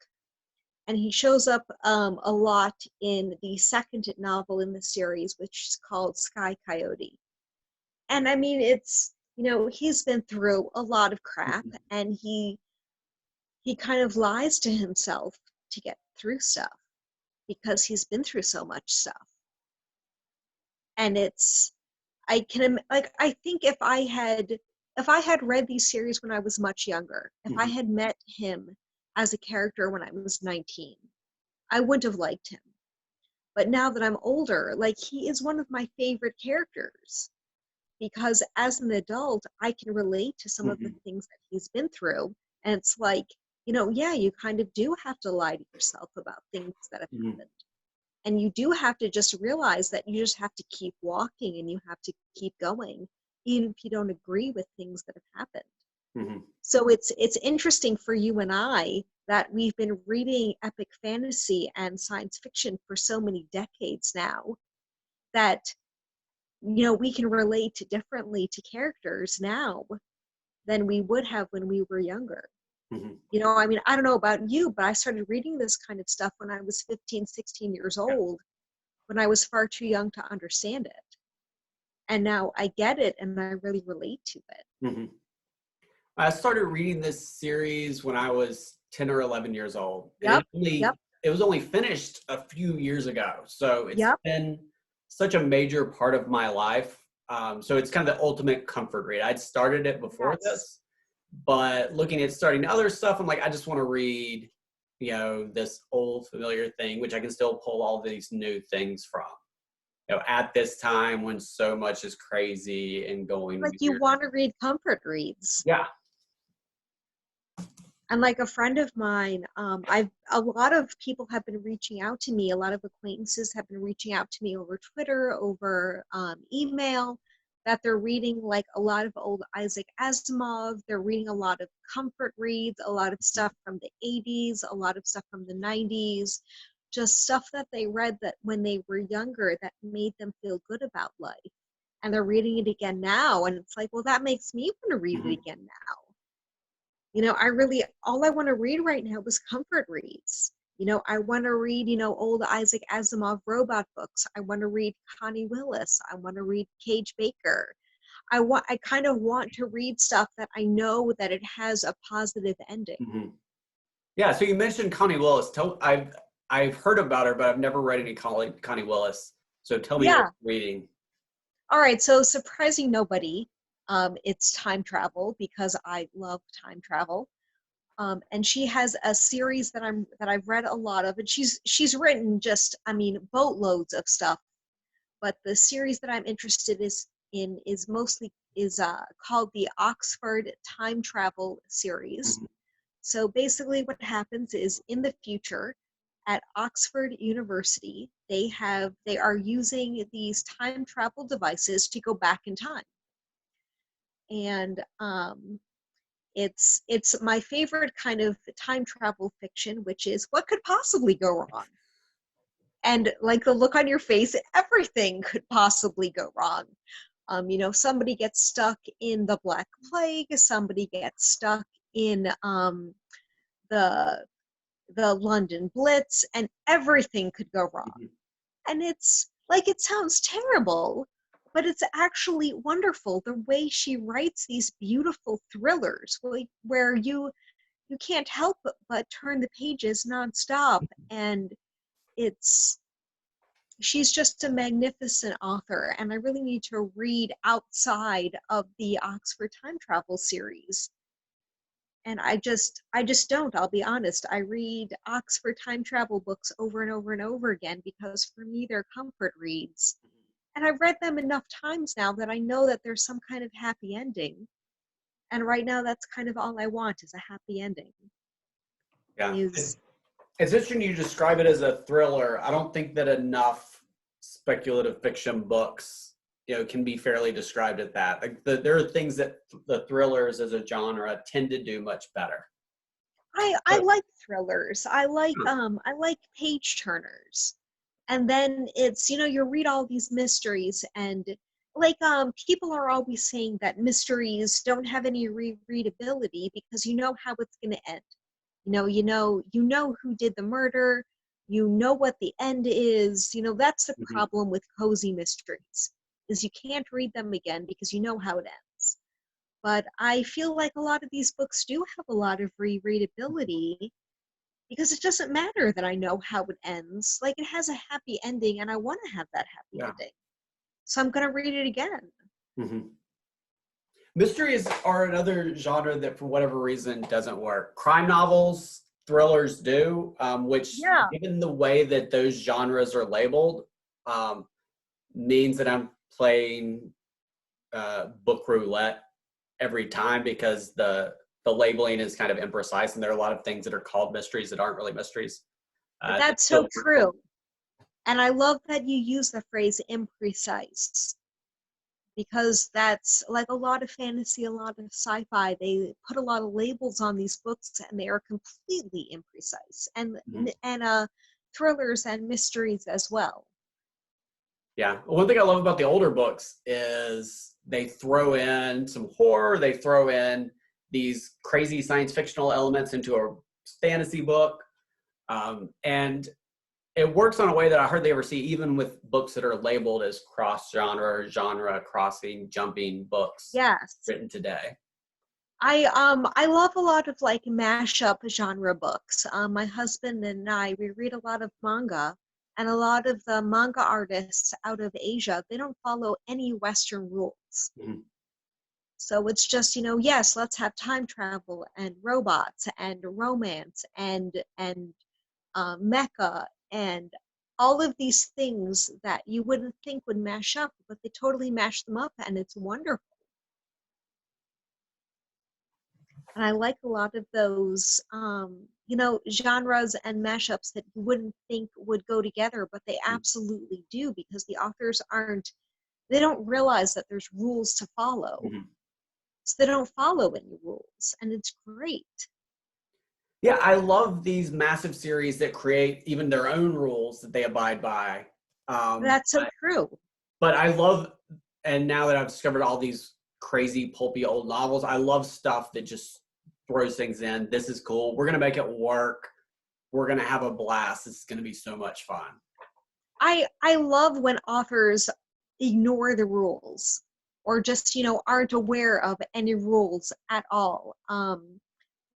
And he shows up a lot in the second novel in the series, which is called Sky Coyote. And I mean, it's, he's been through a lot of crap, and he kind of lies to himself to get through stuff because he's been through so much stuff. And I think if I had read these series when I was much younger, if I had met him as a character when I was 19. I wouldn't have liked him. But now that I'm older, like, he is one of my favorite characters because as an adult, I can relate to some of the things that he's been through. And it's like, yeah, you kind of do have to lie to yourself about things that have happened. And you do have to just realize that you just have to keep walking and you have to keep going, even if you don't agree with things that have happened. So it's interesting for you and I that we've been reading epic fantasy and science fiction for so many decades now that, we can relate differently to characters now than we would have when we were younger. I mean, I don't know about you, but I started reading this kind of stuff when I was 15, 16 years old, when I was far too young to understand it. And now I get it and I really relate to it. I started reading this series when I was 10 or 11 years old. And it was only finished a few years ago. So it's been such a major part of my life. So it's kind of the ultimate comfort read. I'd started it before this, but looking at starting other stuff, I'm like, I just want to read, this old familiar thing, which I can still pull all these new things from. At this time when so much is crazy and going like weird. You want to read comfort reads. Yeah. And like a friend of mine, a lot of people have been reaching out to me. A lot of acquaintances have been reaching out to me over Twitter, over email, that they're reading like a lot of old Isaac Asimov. They're reading a lot of comfort reads, a lot of stuff from the 80s, a lot of stuff from the 90s, just stuff that they read that when they were younger that made them feel good about life. And they're reading it again now. And it's like, well, that makes me want to read it again now. All I want to read right now is comfort reads. I want to read, old Isaac Asimov robot books. I want to read Connie Willis. I want to read Kage Baker. I kind of want to read stuff that I know that it has a positive ending. Yeah, so you mentioned Connie Willis. I've heard about her, but I've never read any Connie Willis. So tell me what you're reading. All right, so surprising nobody. It's time travel because I love time travel. And she has a series that I've read a lot of, and she's written just, boatloads of stuff. But the series that I'm interested in is called the Oxford Time Travel series. So basically what happens is in the future at Oxford University, they are using these time travel devices to go back in time. And it's my favorite kind of time travel fiction, which is what could possibly go wrong? And like the look on your face, everything could possibly go wrong. Somebody gets stuck in the Black Plague, somebody gets stuck in the London Blitz, and everything could go wrong. And it's like, it sounds terrible, but it's actually wonderful the way she writes these beautiful thrillers where you can't help but turn the pages nonstop. And she's just a magnificent author, and I really need to read outside of the Oxford Time Travel series. And I just don't, I'll be honest. I read Oxford Time Travel books over and over and over again because for me they're comfort reads. And I've read them enough times now that I know that there's some kind of happy ending. And right now, that's kind of all I want is a happy ending. Yeah. It's interesting you describe it as a thriller. I don't think that enough speculative fiction books, can be fairly described at that. Like there are things that the thrillers as a genre tend to do much better. I like thrillers. I like page turners. And then it's, you read all these mysteries and people are always saying that mysteries don't have any rereadability because you know how it's going to end. You know who did the murder, you know what the end is. That's the problem with cozy mysteries, is you can't read them again because you know how it ends. But I feel like a lot of these books do have a lot of rereadability because it doesn't matter that I know how it ends. Like, it has a happy ending and I want to have that happy ending. So I'm going to read it again. Mysteries are another genre that for whatever reason doesn't work. Crime novels thrillers do, which Yeah. given the way that those genres are labeled, means that I'm playing book roulette every time because the labeling is kind of imprecise, and there are a lot of things that are called mysteries that aren't really mysteries. That's so true. And I love that you use the phrase imprecise, because that's like a lot of fantasy, a lot of sci-fi. They put a lot of labels on these books and they are completely imprecise. And thrillers and mysteries as well. Yeah. One thing I love about the older books is they throw in some horror, they throw in these crazy science fictional elements into a fantasy book. And it works on a way that I hardly ever see, even with books that are labeled as cross-genre, genre crossing, jumping books Yes. written today. I love a lot of like mashup genre books. My husband and I, we read a lot of manga, and a lot of the manga artists out of Asia, they don't follow any Western rules. Mm-hmm. So it's just, yes, let's have time travel and robots and romance and mecha and all of these things that you wouldn't think would mash up, but they totally mash them up, and it's wonderful. And I like a lot of those, genres and mashups that you wouldn't think would go together, but they absolutely do, because the authors they don't realize that there's rules to follow. Mm-hmm. So they don't follow any rules, and it's great. Yeah, I love these massive series that create even their own rules that they abide by. That's so true. But I love, and now that I've discovered all these crazy pulpy old novels, I love stuff that just throws things in. This is cool. We're going to make it work. We're going to have a blast. This is going to be so much fun. I love when authors ignore the rules, or just, aren't aware of any rules at all.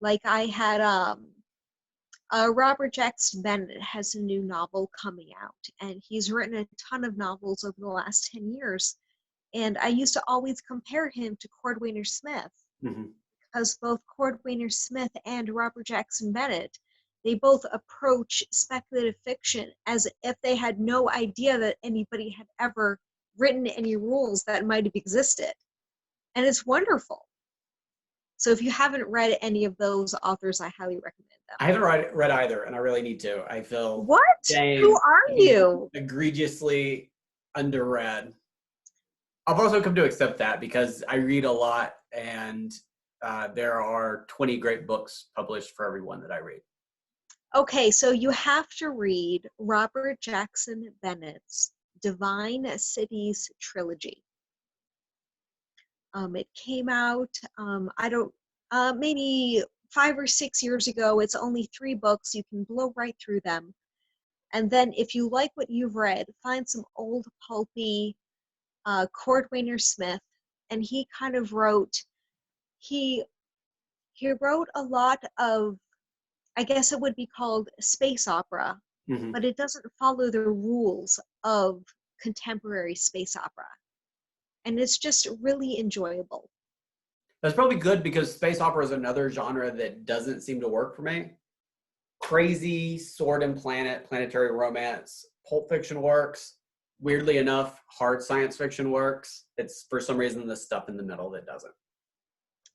Like I had Robert Jackson Bennett has a new novel coming out, and he's written a ton of novels over the last 10 years. And I used to always compare him to Cordwainer Smith, Mm-hmm. because both Cordwainer Smith and Robert Jackson Bennett, they both approach speculative fiction as if they had no idea that anybody had ever written any rules that might have existed. And it's wonderful. So if you haven't read any of those authors, I highly recommend them. I haven't read either, and I really need to. I feel What? Who are you? Egregiously underread. I've also come to accept that because I read a lot, and there are 20 great books published for everyone that I read. Okay, so you have to read Robert Jackson Bennett's Divine Cities trilogy. It came out, maybe 5 or 6 years ago. It's only 3 books. You can blow right through them. And then if you like what you've read, find some old pulpy Cordwainer Smith. And he kind of wrote, he wrote a lot of, I guess it would be called space opera, Mm-hmm. but it doesn't follow the rules of contemporary space opera. And it's just really enjoyable. That's probably good because space opera is another genre that doesn't seem to work for me. Crazy sword and planetary romance, Pulp Fiction works. Weirdly enough, hard science fiction works. It's for some reason the stuff in the middle that doesn't.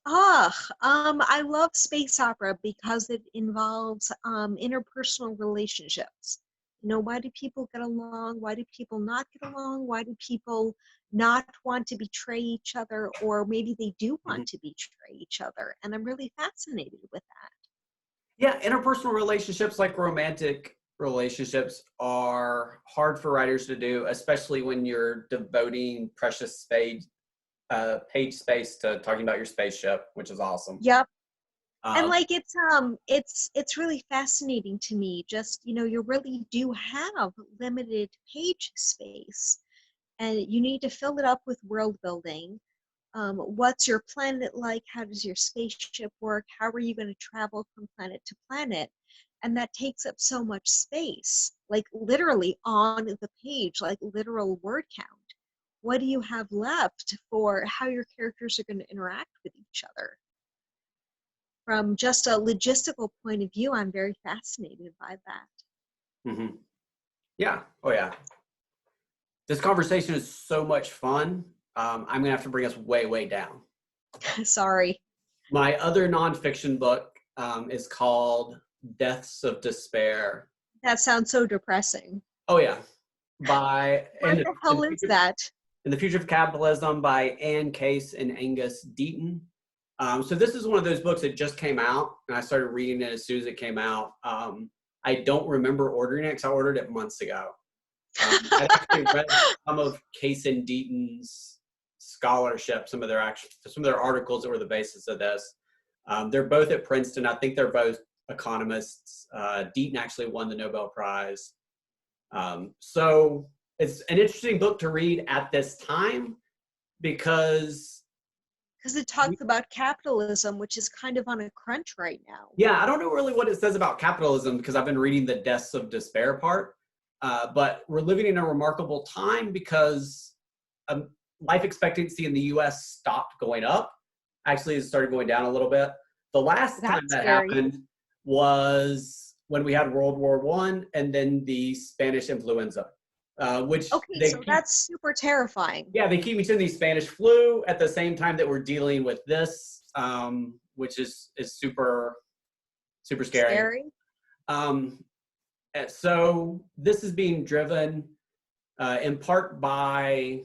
I love space opera because it involves interpersonal relationships. Why do people get along? Why do people not get along? Why do people not want to betray each other? Or maybe they do want to betray each other. And I'm really fascinated with that. Yeah, interpersonal relationships, like romantic relationships, are hard for writers to do, especially when you're devoting precious page space to talking about your spaceship, which is awesome. Yep. And like it's really fascinating to me. Just you really do have limited page space, and you need to fill it up with world building. What's your planet like? How does your spaceship work? How are you going to travel from planet to planet? And that takes up so much space, like literally on the page, like literal word count. What do you have left for how your characters are going to interact with each other? from just a logistical point of view, I'm very fascinated by that. Mm-hmm. Yeah. Oh, yeah. This conversation is so much fun. I'm going to have to bring us way, way down. Sorry. My other nonfiction book is called Deaths of Despair. That sounds so depressing. Oh, yeah. By What the hell is that? In the Future of Capitalism by Anne Case and Angus Deaton. So this is one of those books that just came out, and I started reading it as soon as it came out. I don't remember ordering it because I ordered it months ago. I actually read some of Case and Deaton's scholarship, some of their articles that were the basis of this. They're both at Princeton. I think they're both economists. Deaton actually won the Nobel Prize. So it's an interesting book to read at this time because it talks about capitalism, which is kind of on a crunch right now. Yeah, I don't know really what it says about capitalism because I've been reading the Deaths of Despair part. But we're living in a remarkable time because life expectancy in the U.S. stopped going up. Actually, it started going down a little bit. The last time that happened was when we had World War I and then the Spanish influenza, which so that's super terrifying. Yeah, they keep mentioning the Spanish flu at the same time that we're dealing with this, which is super, super scary. So this is being driven in part by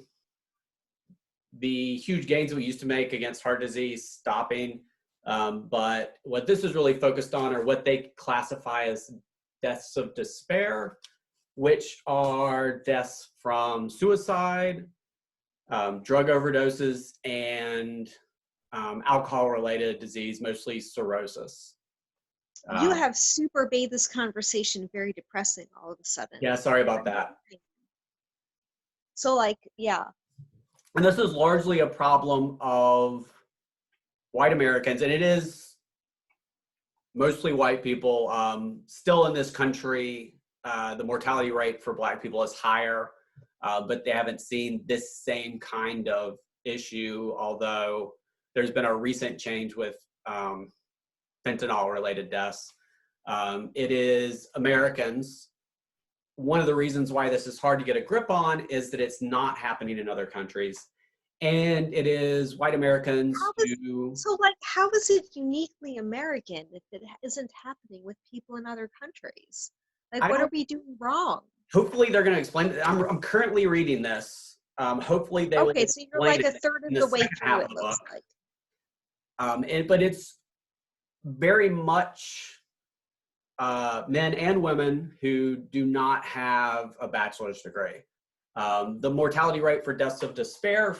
the huge gains we used to make against heart disease stopping. But what this is really focused on are what they classify as deaths of despair, which are deaths from suicide, drug overdoses, and alcohol-related disease, mostly cirrhosis. You have super made this conversation very depressing all of a sudden. Yeah, sorry about that. So, yeah. And this is largely a problem of white Americans, and it is mostly white people. Still in this country, the mortality rate for Black people is higher, but they haven't seen this same kind of issue, although there's been a recent change with fentanyl-related deaths. It is Americans. One of the reasons why this is hard to get a grip on is that it's not happening in other countries. And it is white Americans how is it uniquely American if it isn't happening with people in other countries? What are we doing wrong? Hopefully they're going to explain it. I'm currently reading this. Hopefully they will explain so you're like a third of the way through it, looks like. But it's very much men and women who do not have a bachelor's degree. The mortality rate for deaths of despair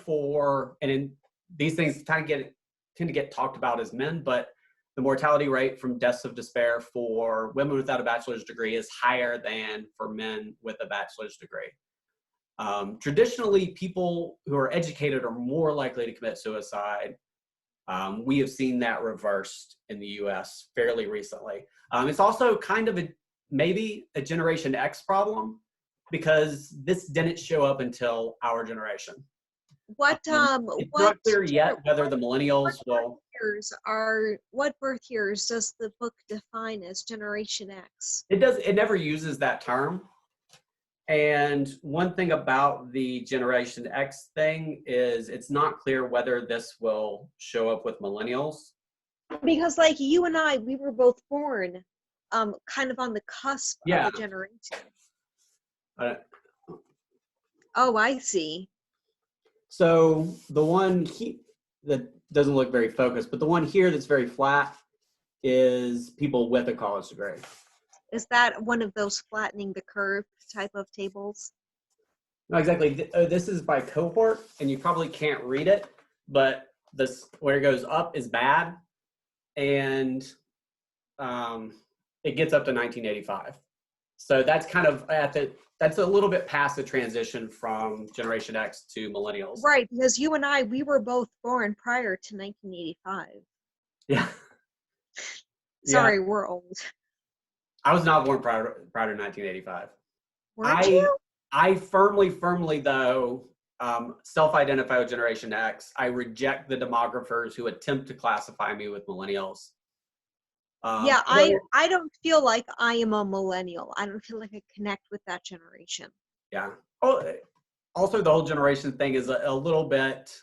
these things tend to get talked about as men, but the mortality rate from deaths of despair for women without a bachelor's degree is higher than for men with a bachelor's degree. Traditionally, people who are educated are more likely to commit suicide. We have seen that reversed in the U.S. fairly recently. It's also kind of maybe a Generation X problem because this didn't show up until our generation. It's not clear yet whether the millennials will. What birth years does the book define as Generation X? It never uses that term. And one thing about the Generation X thing is it's not clear whether this will show up with millennials. Because you and I, we were both born kind of on the cusp of a generation. Oh, I see. So the one that doesn't look very focused, but the one here that's very flat is people with a college degree. Is that one of those flattening the curve type of tables? No, exactly. This is by cohort, and you probably can't read it, but this where it goes up is bad, and it gets up to 1985. So that's kind of that's a little bit past the transition from Generation X to millennials. Right, because you and I, we were both born prior to 1985. Yeah. Sorry, we're old. I was not born prior to 1985. Weren't you? I firmly though self-identify with Generation X. I reject the demographers who attempt to classify me with millennials. Yeah, although- I don't feel like I am a millennial. I don't feel like I connect with that generation. Yeah. Oh, also, the whole generation thing is a little bit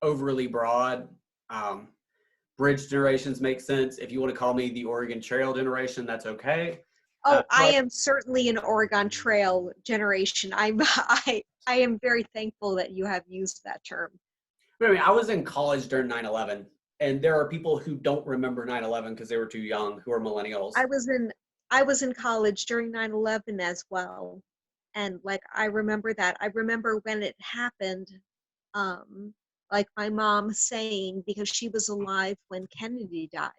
overly broad. Um, Bridge generations make sense. If you want to call me the Oregon Trail generation, that's okay. Oh, I But am certainly an Oregon Trail generation. I am very thankful that you have used that term. I mean, I was in college during 9/11, and there are people who don't remember 9/11 because they were too young, who are millennials. I was in college during 9/11 as well. And like I remember that. I remember when it happened, like my mom saying, because she was alive when Kennedy died,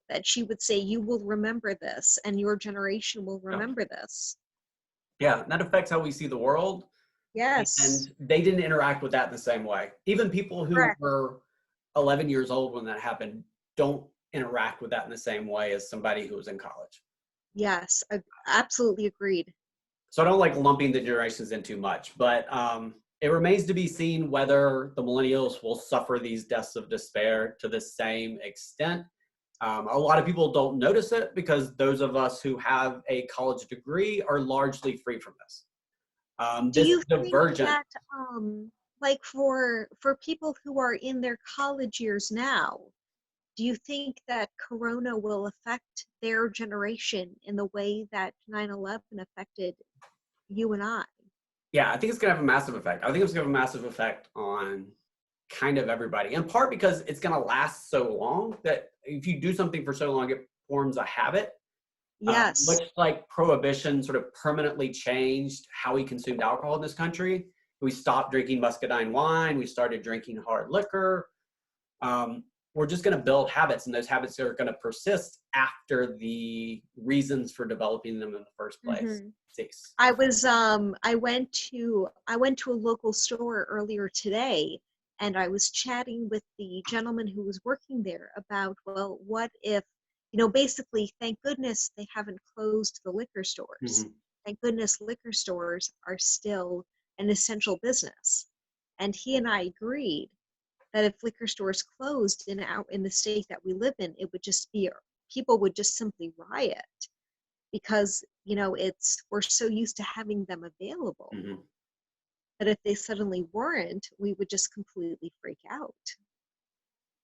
that she would say, "You will remember this, and your generation will Yeah. remember this." Yeah, that affects how we see the world. Yes. And they didn't interact with that in the same way. Even people who Correct. were 11 years old when that happened don't interact with that in the same way as somebody who was in college. Yes. Absolutely agreed. So I don't like lumping the generations in too much, but it remains to be seen whether the millennials will suffer these deaths of despair to the same extent. A lot of people don't notice it because those of us who have a college degree are largely free from this. Do This you think divergent, that, like for people who are in their college years now, do you think that Corona will affect their generation in the way that 9/11 affected you and I? yeah, I think it's going to have a massive effect. I think it's going to have a massive effect on kind of everybody, in part because it's going to last so long that if you do something for so long, it forms a habit. Yes. Much like prohibition sort of permanently changed how we consumed alcohol in this country. We stopped drinking muscadine wine. We started drinking hard liquor. We're just going to build habits, and those habits are going to persist after the reasons for developing them in the first place cease. I was I went to a local store earlier today, and I was chatting with the gentleman who was working there about, well, what if, basically, thank goodness they haven't closed the liquor stores. Thank goodness liquor stores are still an essential business. And he and I agreed that if liquor stores closed in the state that we live in, it would just be, people would just simply riot, because we're so used to having them available that if they suddenly weren't, we would just completely freak out.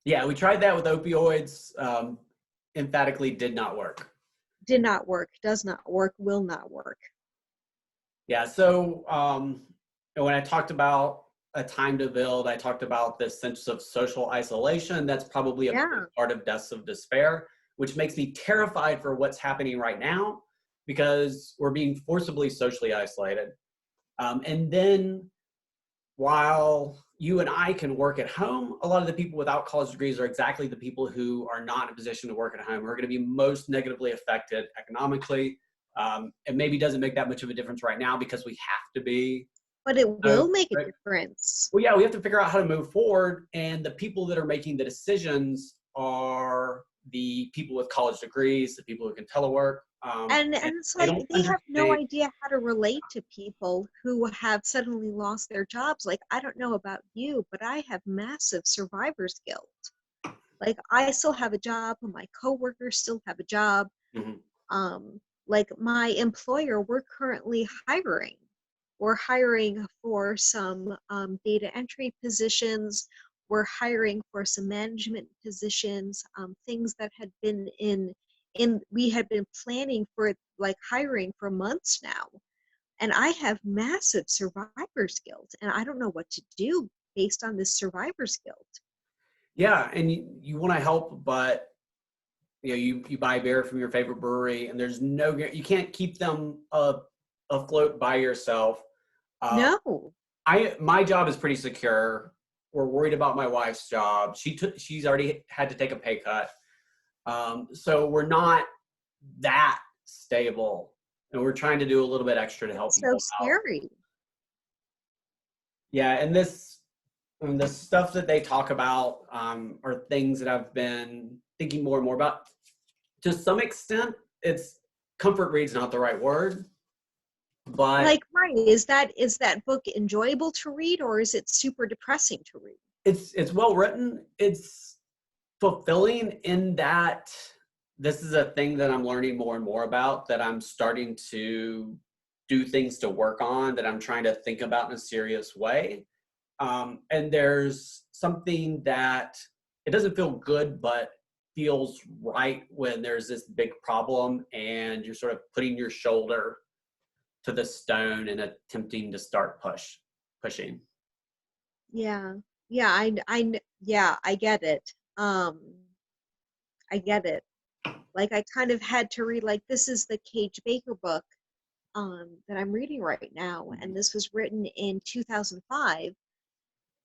Yeah, we tried that with opioids. Emphatically did not work. Did not work, does not work, will not work. Yeah, so when I talked about a time to build, I talked about this sense of social isolation. That's probably a big part of deaths of despair, which makes me terrified for what's happening right now, because we're being forcibly socially isolated. And then while you and I can work at home, a lot of the people without college degrees are exactly the people who are not in a position to work at home, who are going to be most negatively affected economically. It maybe doesn't make that much of a difference right now because we have to be. But it will make a difference. Well, yeah, we have to figure out how to move forward. And the people that are making the decisions are the people with college degrees, the people who can telework. And it's like they have no idea how to relate to people who have suddenly lost their jobs. Like, I don't know about you, but I have massive survivor's guilt. Like, I still have a job, and my coworkers still have a job. Like, my employer, we're currently hiring. We're hiring for some data entry positions. We're hiring for some management positions, things that had been we had been planning for, like, hiring for months now. And I have massive survivor's guilt, and I don't know what to do based on this survivor's guilt. Yeah, and you want to help, but you buy beer from your favorite brewery, and there's you can't keep them afloat by yourself. No. My job is pretty secure. We're worried about my wife's job. She's already had to take a pay cut. So we're not that stable, and we're trying to do a little bit extra to help people out. So scary. Yeah, and the stuff that they talk about are things that I've been thinking more and more about. To some extent, it's comfort read's not the right word, but like, right, is that book enjoyable to read, or is it super depressing to read? It's well written. It's fulfilling in that this is a thing that I'm learning more and more about, that I'm starting to do things to work on, that I'm trying to think about in a serious way. And there's something that it doesn't feel good, but feels right when there's this big problem and you're sort of putting your shoulder to the stone and attempting to start pushing. Yeah. Yeah, I get it. I get it. Like I kind of had to read, like, this is the Kage Baker book that I'm reading right now, and this was written in 2005,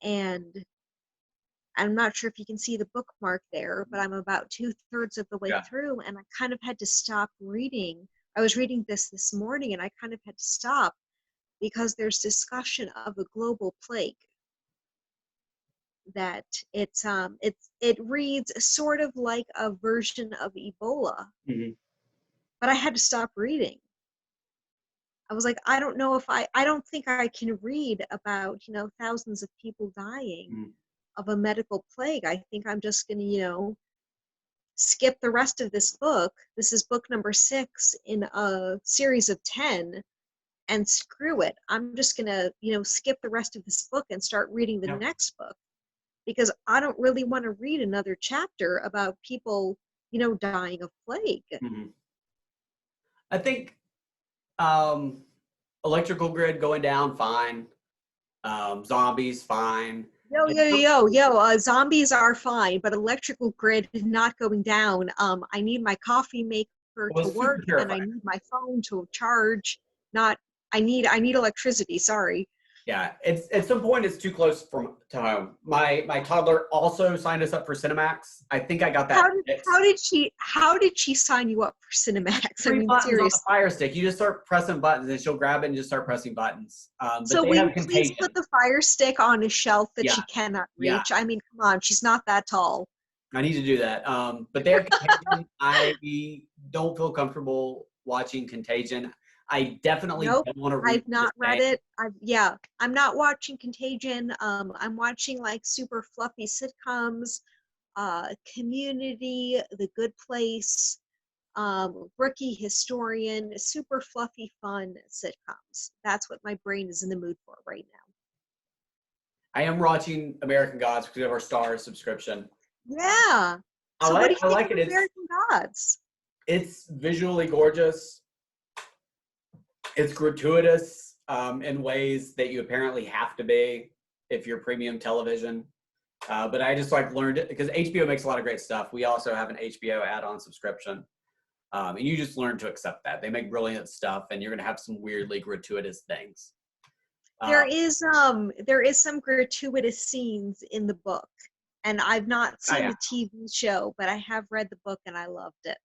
and I'm not sure if you can see the bookmark there, but I'm about 2/3 of the way Yeah. through, and I kind of had to stop reading. I was reading this morning, and I kind of had to stop because there's discussion of a global plague that it reads sort of like a version of Ebola, but I had to stop reading. I was like, I don't know if I don't think I can read about, thousands of people dying of a medical plague. I think I'm just going to, skip the rest of this book. This is book number 6 in a series of 10, and screw it. I'm just going to, skip the rest of this book and start reading the next book, because I don't really want to read another chapter about people, dying of plague. I think electrical grid going down, fine. Zombies, fine. Zombies are fine, but electrical grid is not going down. I need my coffee maker to work, and I need my phone to charge. I need electricity. Sorry. Yeah, it's at some point it's too close to home. My toddler also signed us up for Cinemax. I think I got that. How did she sign you up for Cinemax? Three buttons on the Fire Stick. You just start pressing buttons, and she'll grab it and just start pressing buttons. So will you please put the Fire Stick on a shelf that she cannot reach? Yeah. I mean, come on, she's not that tall. I need to do that. But they have Contagion. I don't feel comfortable watching Contagion. I definitely don't want to read. I've not read it. I'm not watching Contagion. I'm watching like super fluffy sitcoms, Community, The Good Place, Rookie Historian, super fluffy, fun sitcoms. That's what my brain is in the mood for right now. I am watching American Gods because of our Star subscription. Yeah. So what do you think of American Gods? It's visually gorgeous. It's gratuitous in ways that you apparently have to be if you're premium television. But I just learned it because HBO makes a lot of great stuff. We also have an HBO add-on subscription. And you just learn to accept that. They make brilliant stuff, and you're going to have some weirdly gratuitous things. There is some gratuitous scenes in the book, and I've not seen the TV show, but I have read the book and I loved it.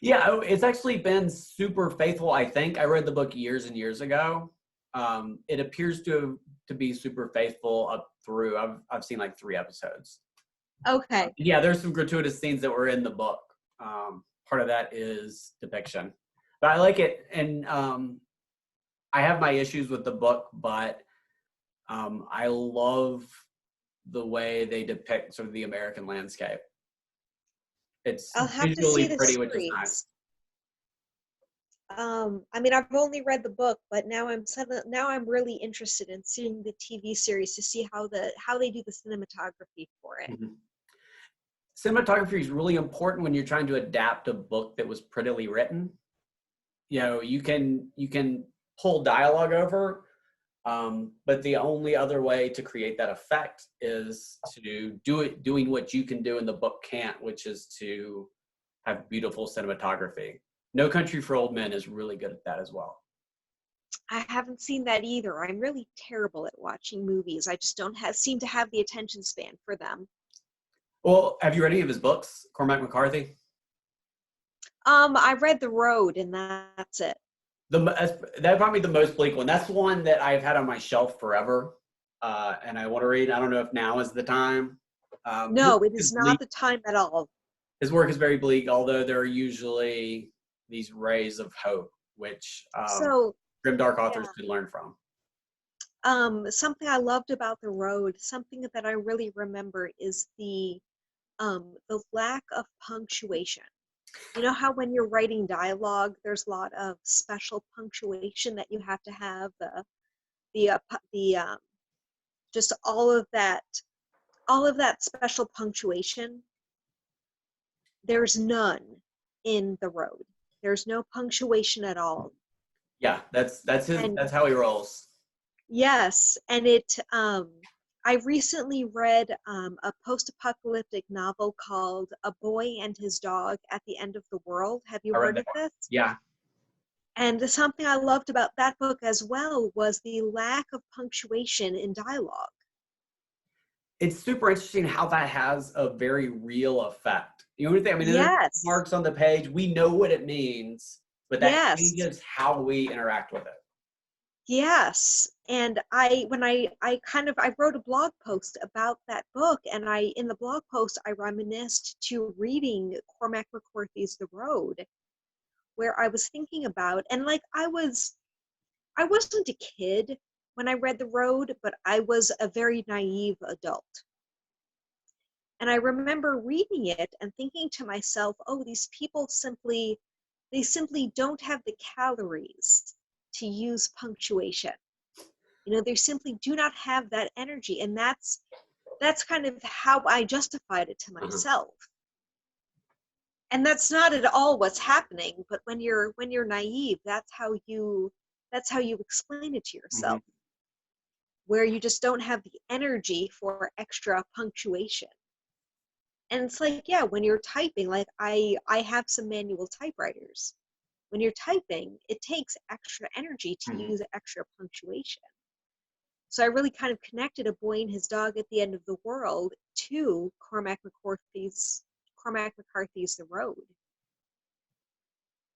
Yeah, it's actually been super faithful, I think. I read the book years and years ago. It appears to be super faithful up through. I've seen 3 episodes. Okay. Yeah, there's some gratuitous scenes that were in the book. Part of that is depiction. But I like it, and I have my issues with the book, but I love the way they depict sort of the American landscape. It's visually pretty, which is nice. I mean, I've only read the book, but now I'm really interested in seeing the TV series to see how they do the cinematography for it. Cinematography is really important when you're trying to adapt a book that was prettily written. You can pull dialogue over, but the only other way to create that effect is to doing what you can do and the book can't, which is to have beautiful cinematography. No Country for Old Men is really good at that as well. I haven't seen that either. I'm really terrible at watching movies. I just don't seem to have the attention span for them. Well, have you read any of his books, Cormac McCarthy? I read The Road, and that's it. That'd probably be the most bleak one. That's the one that I've had on my shelf forever, and I want to read. I don't know if now is the time. No, it is not the time at all. His work is very bleak, although there are usually these rays of hope, which grimdark authors could learn from. Something I loved about The Road, something that I really remember, is the the lack of punctuation. You know how when you're writing dialogue, there's a lot of special punctuation that you have to have, just all of that special punctuation. There's none in The Road. There's no punctuation at all. Yeah, that's how he rolls. Yes, and I recently read a post-apocalyptic novel called A Boy and His Dog at the End of the World. Have you heard of this? Yeah. And something I loved about that book as well was the lack of punctuation in dialogue. It's super interesting how that has a very real effect. You know what I mean? I mean, Yes. there's marks on the page. We know what it means, but that Yes. changes how we interact with it. Yes, and I wrote a blog post about that book, and in the blog post I reminisced to reading Cormac McCarthy's The Road, where I was thinking about, and like I wasn't a kid when I read The Road, but I was a very naive adult. And I remember reading it and thinking to myself, oh, these people simply don't have the calories to use punctuation. You know, they simply do not have that energy. And that's kind of how I justified it to myself. And that's not at all what's happening, but when you're naive, that's how you explain it to yourself. Mm-hmm. Where you just don't have the energy for extra punctuation. And it's like, yeah, when you're typing, like I have some manual typewriters. When you're typing, it takes extra energy to use extra punctuation. So I really kind of connected A Boy and His Dog at the End of the World to Cormac McCarthy's The Road.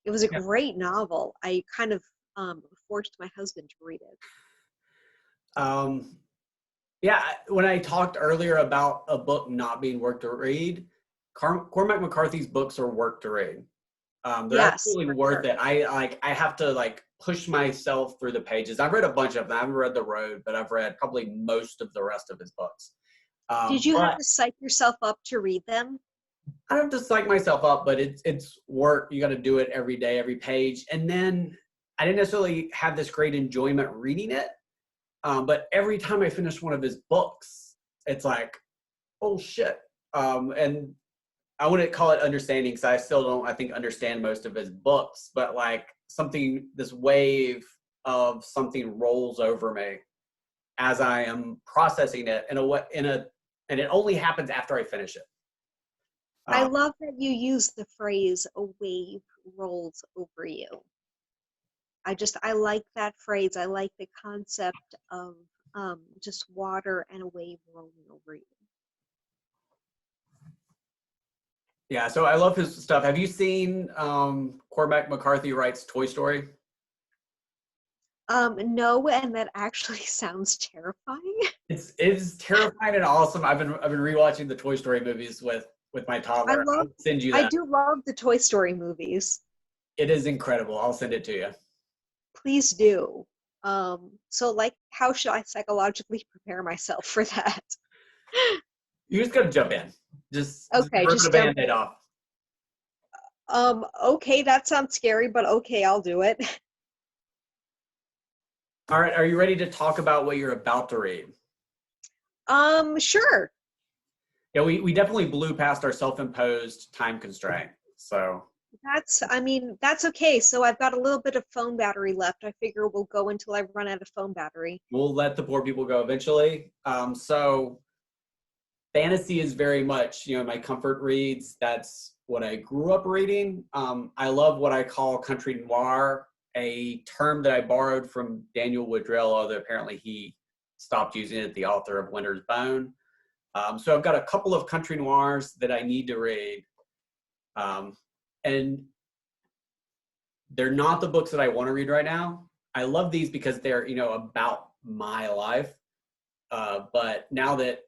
It was a great novel. I kind of forced my husband to read it. Yeah, when I talked earlier about a book not being worth to read, Cormac McCarthy's books are worth to read. They're absolutely worth it. I have to push myself through the pages. I've read a bunch of them. I haven't read The Road, but I've read probably most of the rest of his books. Did you have to psych yourself up to read them? I don't have to psych myself up, but it's work. You got to do it every day, every page. And then I didn't necessarily have this great enjoyment reading it. But every time I finish one of his books, it's like, oh shit. And I wouldn't call it understanding because I still don't, I think, understand most of his books, but this wave of something rolls over me as I am processing it and it only happens after I finish it. I love that you use the phrase, a wave rolls over you. I like that phrase. I like the concept of just water and a wave rolling over you. Yeah, so I love his stuff. Have you seen Cormac McCarthy writes Toy Story? No, and that actually sounds terrifying. It's terrifying and awesome. I've been rewatching the Toy Story movies with my toddler. I'll send you that. I do love the Toy Story movies. It is incredible. I'll send it to you. Please do. So how should I psychologically prepare myself for that? You just gotta jump in. Just rip the Band-Aid off. Okay, that sounds scary, but okay, I'll do it. All right, are you ready to talk about what you're about to read? Sure. Yeah, we definitely blew past our self-imposed time constraint, so. That's okay. So I've got a little bit of phone battery left. I figure we'll go until I run out of phone battery. We'll let the poor people go eventually. So fantasy is very much, my comfort reads. That's what I grew up reading. I love what I call country noir, a term that I borrowed from Daniel Woodrell, although apparently he stopped using it, the author of Winter's Bone. So I've got a couple of country noirs that I need to read. And they're not the books that I want to read right now. I love these because they're, about my life. But now that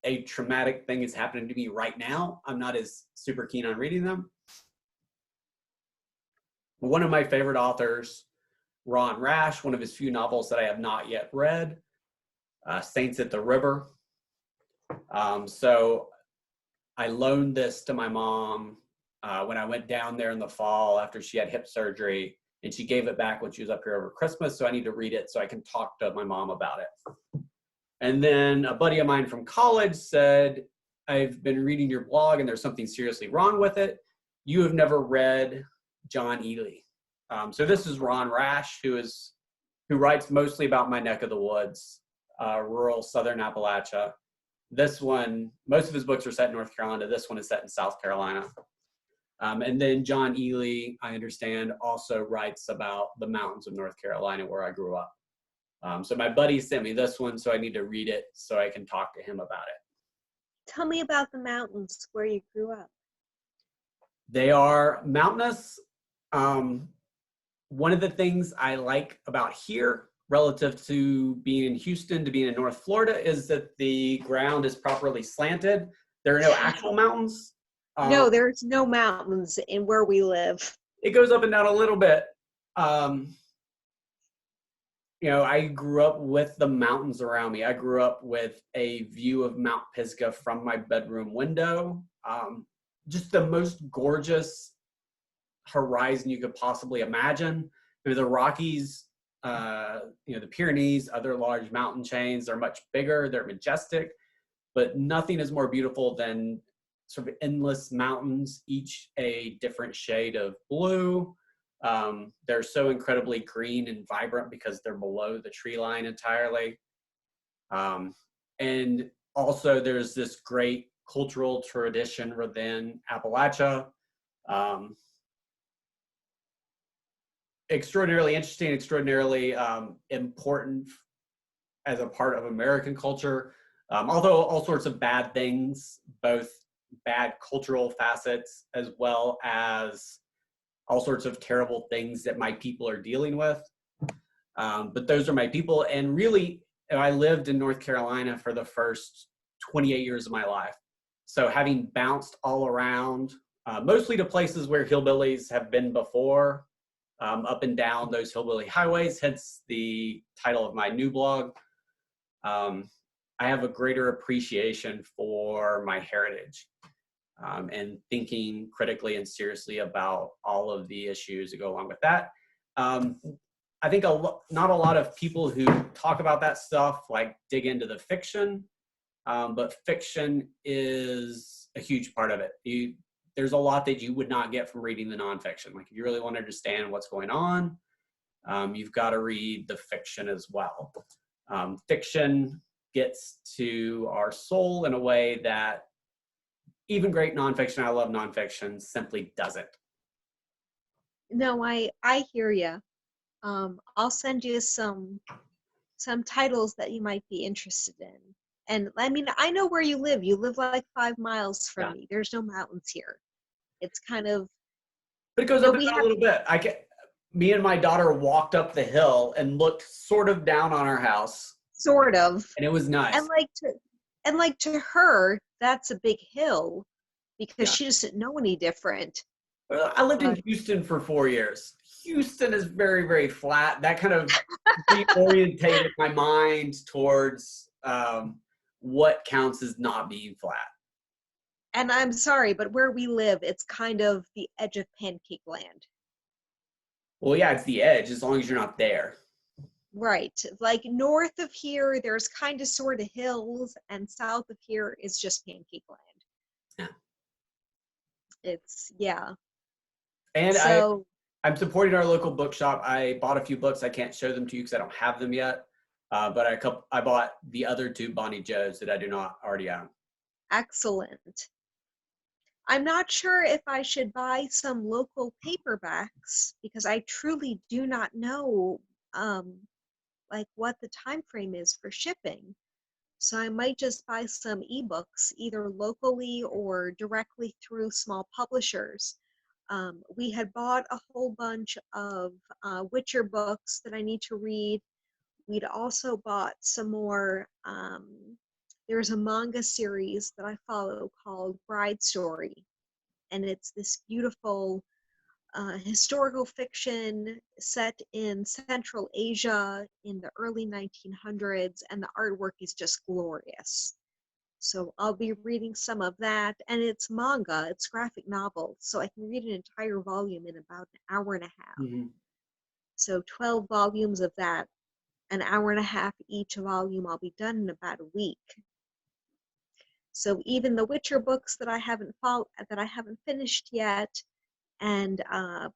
a traumatic thing is happening to me right now, I'm not as super keen on reading them. One of my favorite authors, Rash, one of his few novels that I have not yet read, Saints at the River. So I loaned this to my mom when I went down there in the fall after she had hip surgery, and she gave it back when she was up here over Christmas. So I need to read it so I can talk to my mom about it. And then a buddy of mine from college said, I've been reading your blog and there's something seriously wrong with it. You have never read John Ehle. So this is Ron Rash, who writes mostly about my neck of the woods, rural Southern Appalachia. This one, most of his books are set in North Carolina. This one is set in South Carolina. And then John Ehle, I understand, also writes about the mountains of North Carolina where I grew up. So my buddy sent me this one, so I need to read it so I can talk to him about it. Tell me about the mountains where you grew up. They are mountainous. One of the things I like about here relative to being in Houston to being in North Florida is that the ground is properly slanted. There are no actual mountains. No, there's no mountains in where we live. It goes up and down a little bit. I grew up with the mountains around me. I grew up with a view of Mount Pisgah from my bedroom window. Just the most gorgeous horizon you could possibly imagine. The Rockies, the Pyrenees, other large mountain chains, they're much bigger, they're majestic, but nothing is more beautiful than sort of endless mountains, each a different shade of blue. They're so incredibly green and vibrant because they're below the tree line entirely. And also there's this great cultural tradition within Appalachia. Extraordinarily interesting, extraordinarily important as a part of American culture. Although all sorts of bad things, both bad cultural facets as well as all sorts of terrible things that my people are dealing with. But those are my people. And really, I lived in North Carolina for the first 28 years of my life. So having bounced all around, mostly to places where hillbillies have been before, up and down those hillbilly highways, hence the title of my new blog. I have a greater appreciation for my heritage and thinking critically and seriously about all of the issues that go along with that. I think not a lot of people who talk about that stuff like dig into the fiction, but fiction is a huge part of it. There's a lot that you would not get from reading the nonfiction. Like if you really want to understand what's going on, you've got to read the fiction as well. Fiction gets to our soul in a way that even great nonfiction, I love nonfiction, simply doesn't. No, I hear you. I'll send you some titles that you might be interested in. And I mean, I know where you live. You live like 5 miles from me. There's no mountains here. It's kind of. But it goes up and down a little bit. Me and my daughter walked up the hill and looked sort of down on our house. Sort of. And it was nice. And like to her, that's a big hill because she doesn't know any different. I lived in Houston for 4 years. Houston is very, very flat. That kind of reorientated my mind towards what counts as not being flat. And I'm sorry, but where we live, it's kind of the edge of pancake land. Well, yeah, it's the edge as long as you're not there. Right. Like north of here, there's kind of sort of hills, and south of here is just pancake land. Yeah. It's, yeah. And so, I'm supporting our local bookshop. I bought a few books. I can't show them to you because I don't have them yet. But I bought the other 2 Bonnie Joes that I do not already own. Excellent. I'm not sure if I should buy some local paperbacks because I truly do not know like what the time frame is for shipping. So I might just buy some ebooks either locally or directly through small publishers. We had bought a whole bunch of Witcher books that I need to read. We'd also bought some more. There's a manga series that I follow called Bride Story, and it's this beautiful historical fiction set in Central Asia in the early 1900s, and the artwork is just glorious. So I'll be reading some of that, and it's manga, it's graphic novel, so I can read an entire volume in about an hour and a half. Mhm. So 12 volumes of that, an hour and a half each volume, I'll be done in about a week. So even the Witcher books that I haven't finished yet, and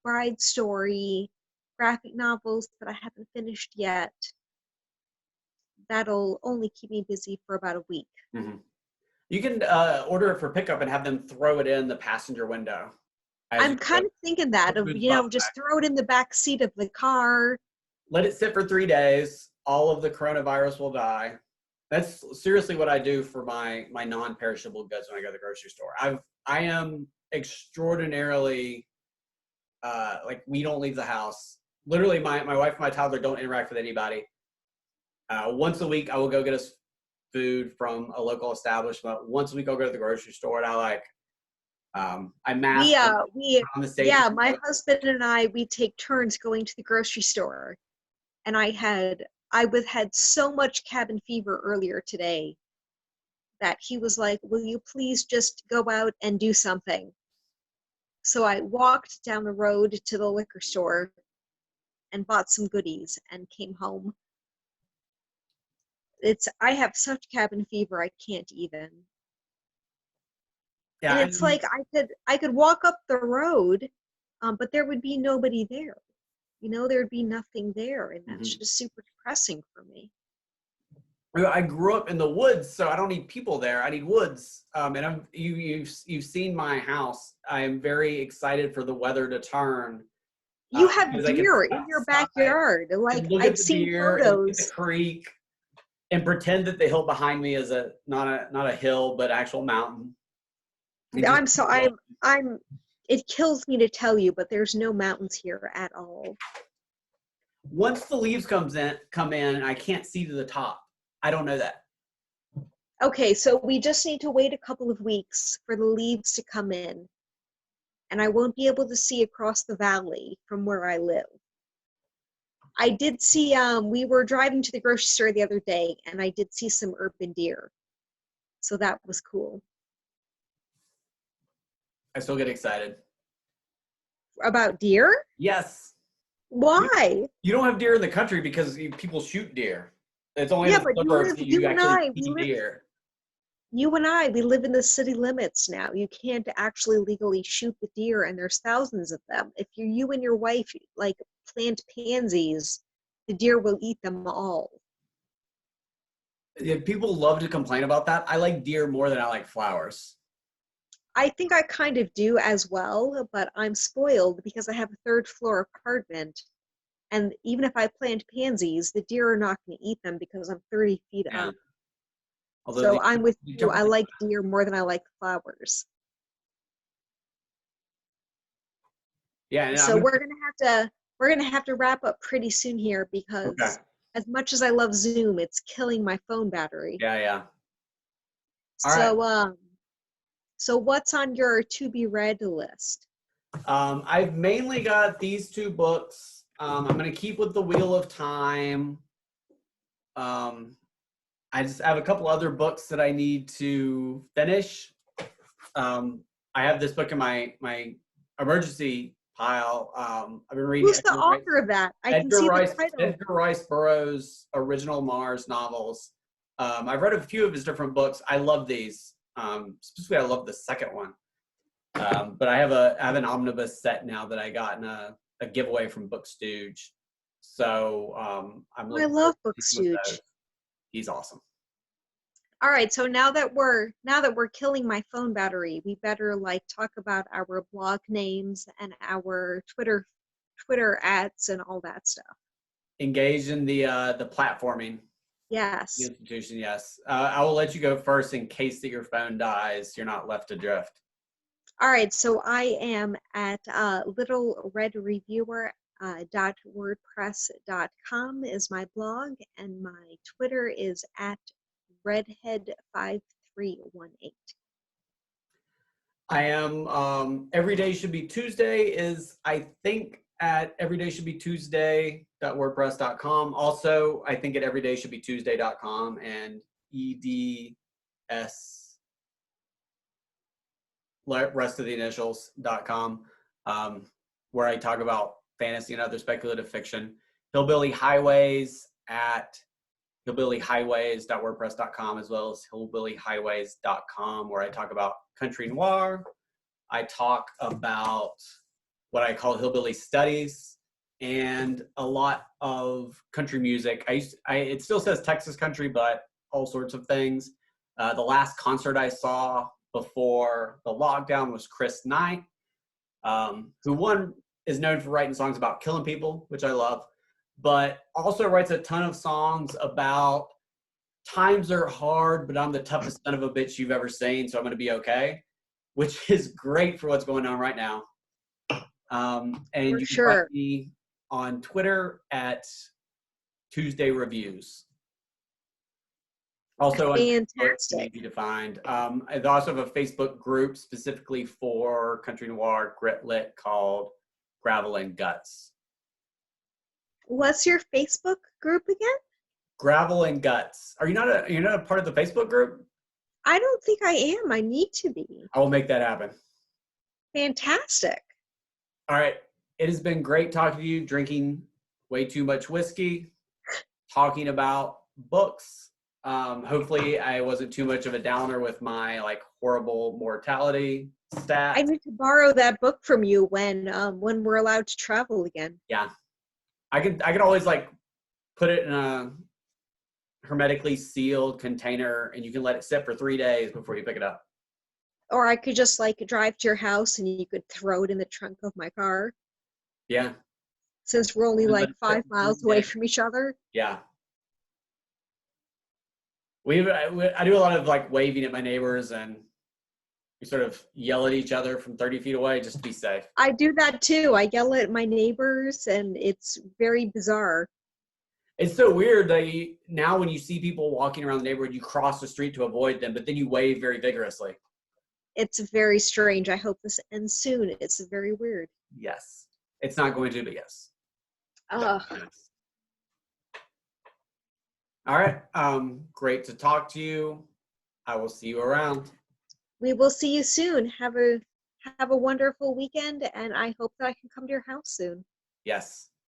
Bride Story, graphic novels that I haven't finished yet, that'll only keep me busy for about a week. Mhm. You can order it for pickup and have them throw it in the passenger window. I'm kind of thinking that of, just throw it in the back seat of the car. Let it sit for 3 days. All of the coronavirus will die. That's seriously what I do for my non-perishable goods when I go to the grocery store. I am extraordinarily like, we don't leave the house. Literally, my wife and my toddler don't interact with anybody. Once a week, I will go get us food from a local establishment. Once a week, I'll go to the grocery store, and I mask on the stage. My husband and I, we take turns going to the grocery store, and I had so much cabin fever earlier today that he was like, "Will you please just go out and do something?" So I walked down the road to the liquor store and bought some goodies and came home. I have such cabin fever, I can't even. Yeah, and it's like I could walk up the road, but there would be nobody there. There'd be nothing there, and that's just super depressing for me. I grew up in the woods, so I don't need people there. I need woods. And you've seen my house. I am very excited for the weather to turn. You have deer in your backyard. Like, I've seen photos. The creek, and pretend that the hill behind me is not a hill, but actual mountain. It kills me to tell you, but there's no mountains here at all. Once the leaves come in, I can't see to the top. I don't know that. Okay, so we just need to wait a couple of weeks for the leaves to come in, and I won't be able to see across the valley from where I live. I did see, we were driving to the grocery store the other day, and I did see some urban deer. So that was cool. I still get excited. About deer? Yes. Why? You don't have deer in the country because people shoot deer. It's only in the suburbs that you actually see deer. You and I, we live in the city limits now. You can't actually legally shoot the deer, and there's thousands of them. If you and your wife plant pansies, the deer will eat them all. Yeah, people love to complain about that. I like deer more than I like flowers. I think I kind of do as well, but I'm spoiled because I have a third-floor apartment, and even if I plant pansies, the deer are not going to eat them because I'm 30 feet up. So I'm with you. I like deer more than I like flowers. Yeah. So we're gonna have to wrap up pretty soon here because as much as I love Zoom, it's killing my phone battery. Yeah. All right. So what's on your to be read list? I've mainly got these 2 books. I'm gonna keep with the Wheel of Time. I just have a couple other books that I need to finish. I have this book in my emergency pile. I've been reading. Who's the author of that? I can see the title. Edgar Rice Burroughs' original Mars novels. I've read a few of his different books. I love these. Specifically, I love the second one. But I have an omnibus set now that I got in a giveaway from Book Stooge. So I love Book Stooge. He's awesome. All right, so now that we're killing my phone battery, we better talk about our blog names and our Twitter @ and all that stuff. Engage in the platforming. Yes. The institution, yes. I will let you go first in case that your phone dies. You're not left adrift. All right, so I am at littleredreviewer.wordpress.com is my blog, and my Twitter is at redhead5318. I am Every Day Should Be Tuesday is, I think, at everydayshouldbetuesday.wordpress.com. Also, I think at everydayshouldbetuesday.com and rest of the initials.com, where I talk about fantasy and other speculative fiction. Hillbilly Highways at hillbillyhighways.wordpress.com, as well as hillbillyhighways.com, where I talk about country noir. I talk about what I call hillbilly studies and a lot of country music. It still says Texas country, but all sorts of things. The last concert I saw before the lockdown was Chris Knight, who is known for writing songs about killing people, which I love, but also writes a ton of songs about times are hard, but I'm the toughest son of a bitch you've ever seen, so I'm going to be okay, which is great for what's going on right now. And For you can sure. find me on Twitter at Tuesday Reviews. Also, Fantastic. easy to find. I also have a Facebook group specifically for country noir grit lit called Gravel and Guts. What's your Facebook group again? Gravel and Guts. You're not a part of the Facebook group? I don't think I am. I need to be. I will make that happen. Fantastic. All right. It has been great talking to you, drinking way too much whiskey, talking about books. Hopefully I wasn't too much of a downer with my horrible mortality stat. I need to borrow that book from you when we're allowed to travel again. Yeah. I could always put it in a hermetically sealed container and you can let it sit for 3 days before you pick it up. Or I could just drive to your house and you could throw it in the trunk of my car. Yeah. Since we're only 5 miles away from each other. Yeah. I do a lot of waving at my neighbors, and we sort of yell at each other from 30 feet away just to be safe. I do that too. I yell at my neighbors and it's very bizarre. It's so weird that now when you see people walking around the neighborhood, you cross the street to avoid them, but then you wave very vigorously. It's very strange. I hope this ends soon. It's very weird. Yes. It's not going to, but yes. Yes. All right. Great to talk to you. I will see you around. We will see you soon. Have a wonderful weekend, and I hope that I can come to your house soon. Yes.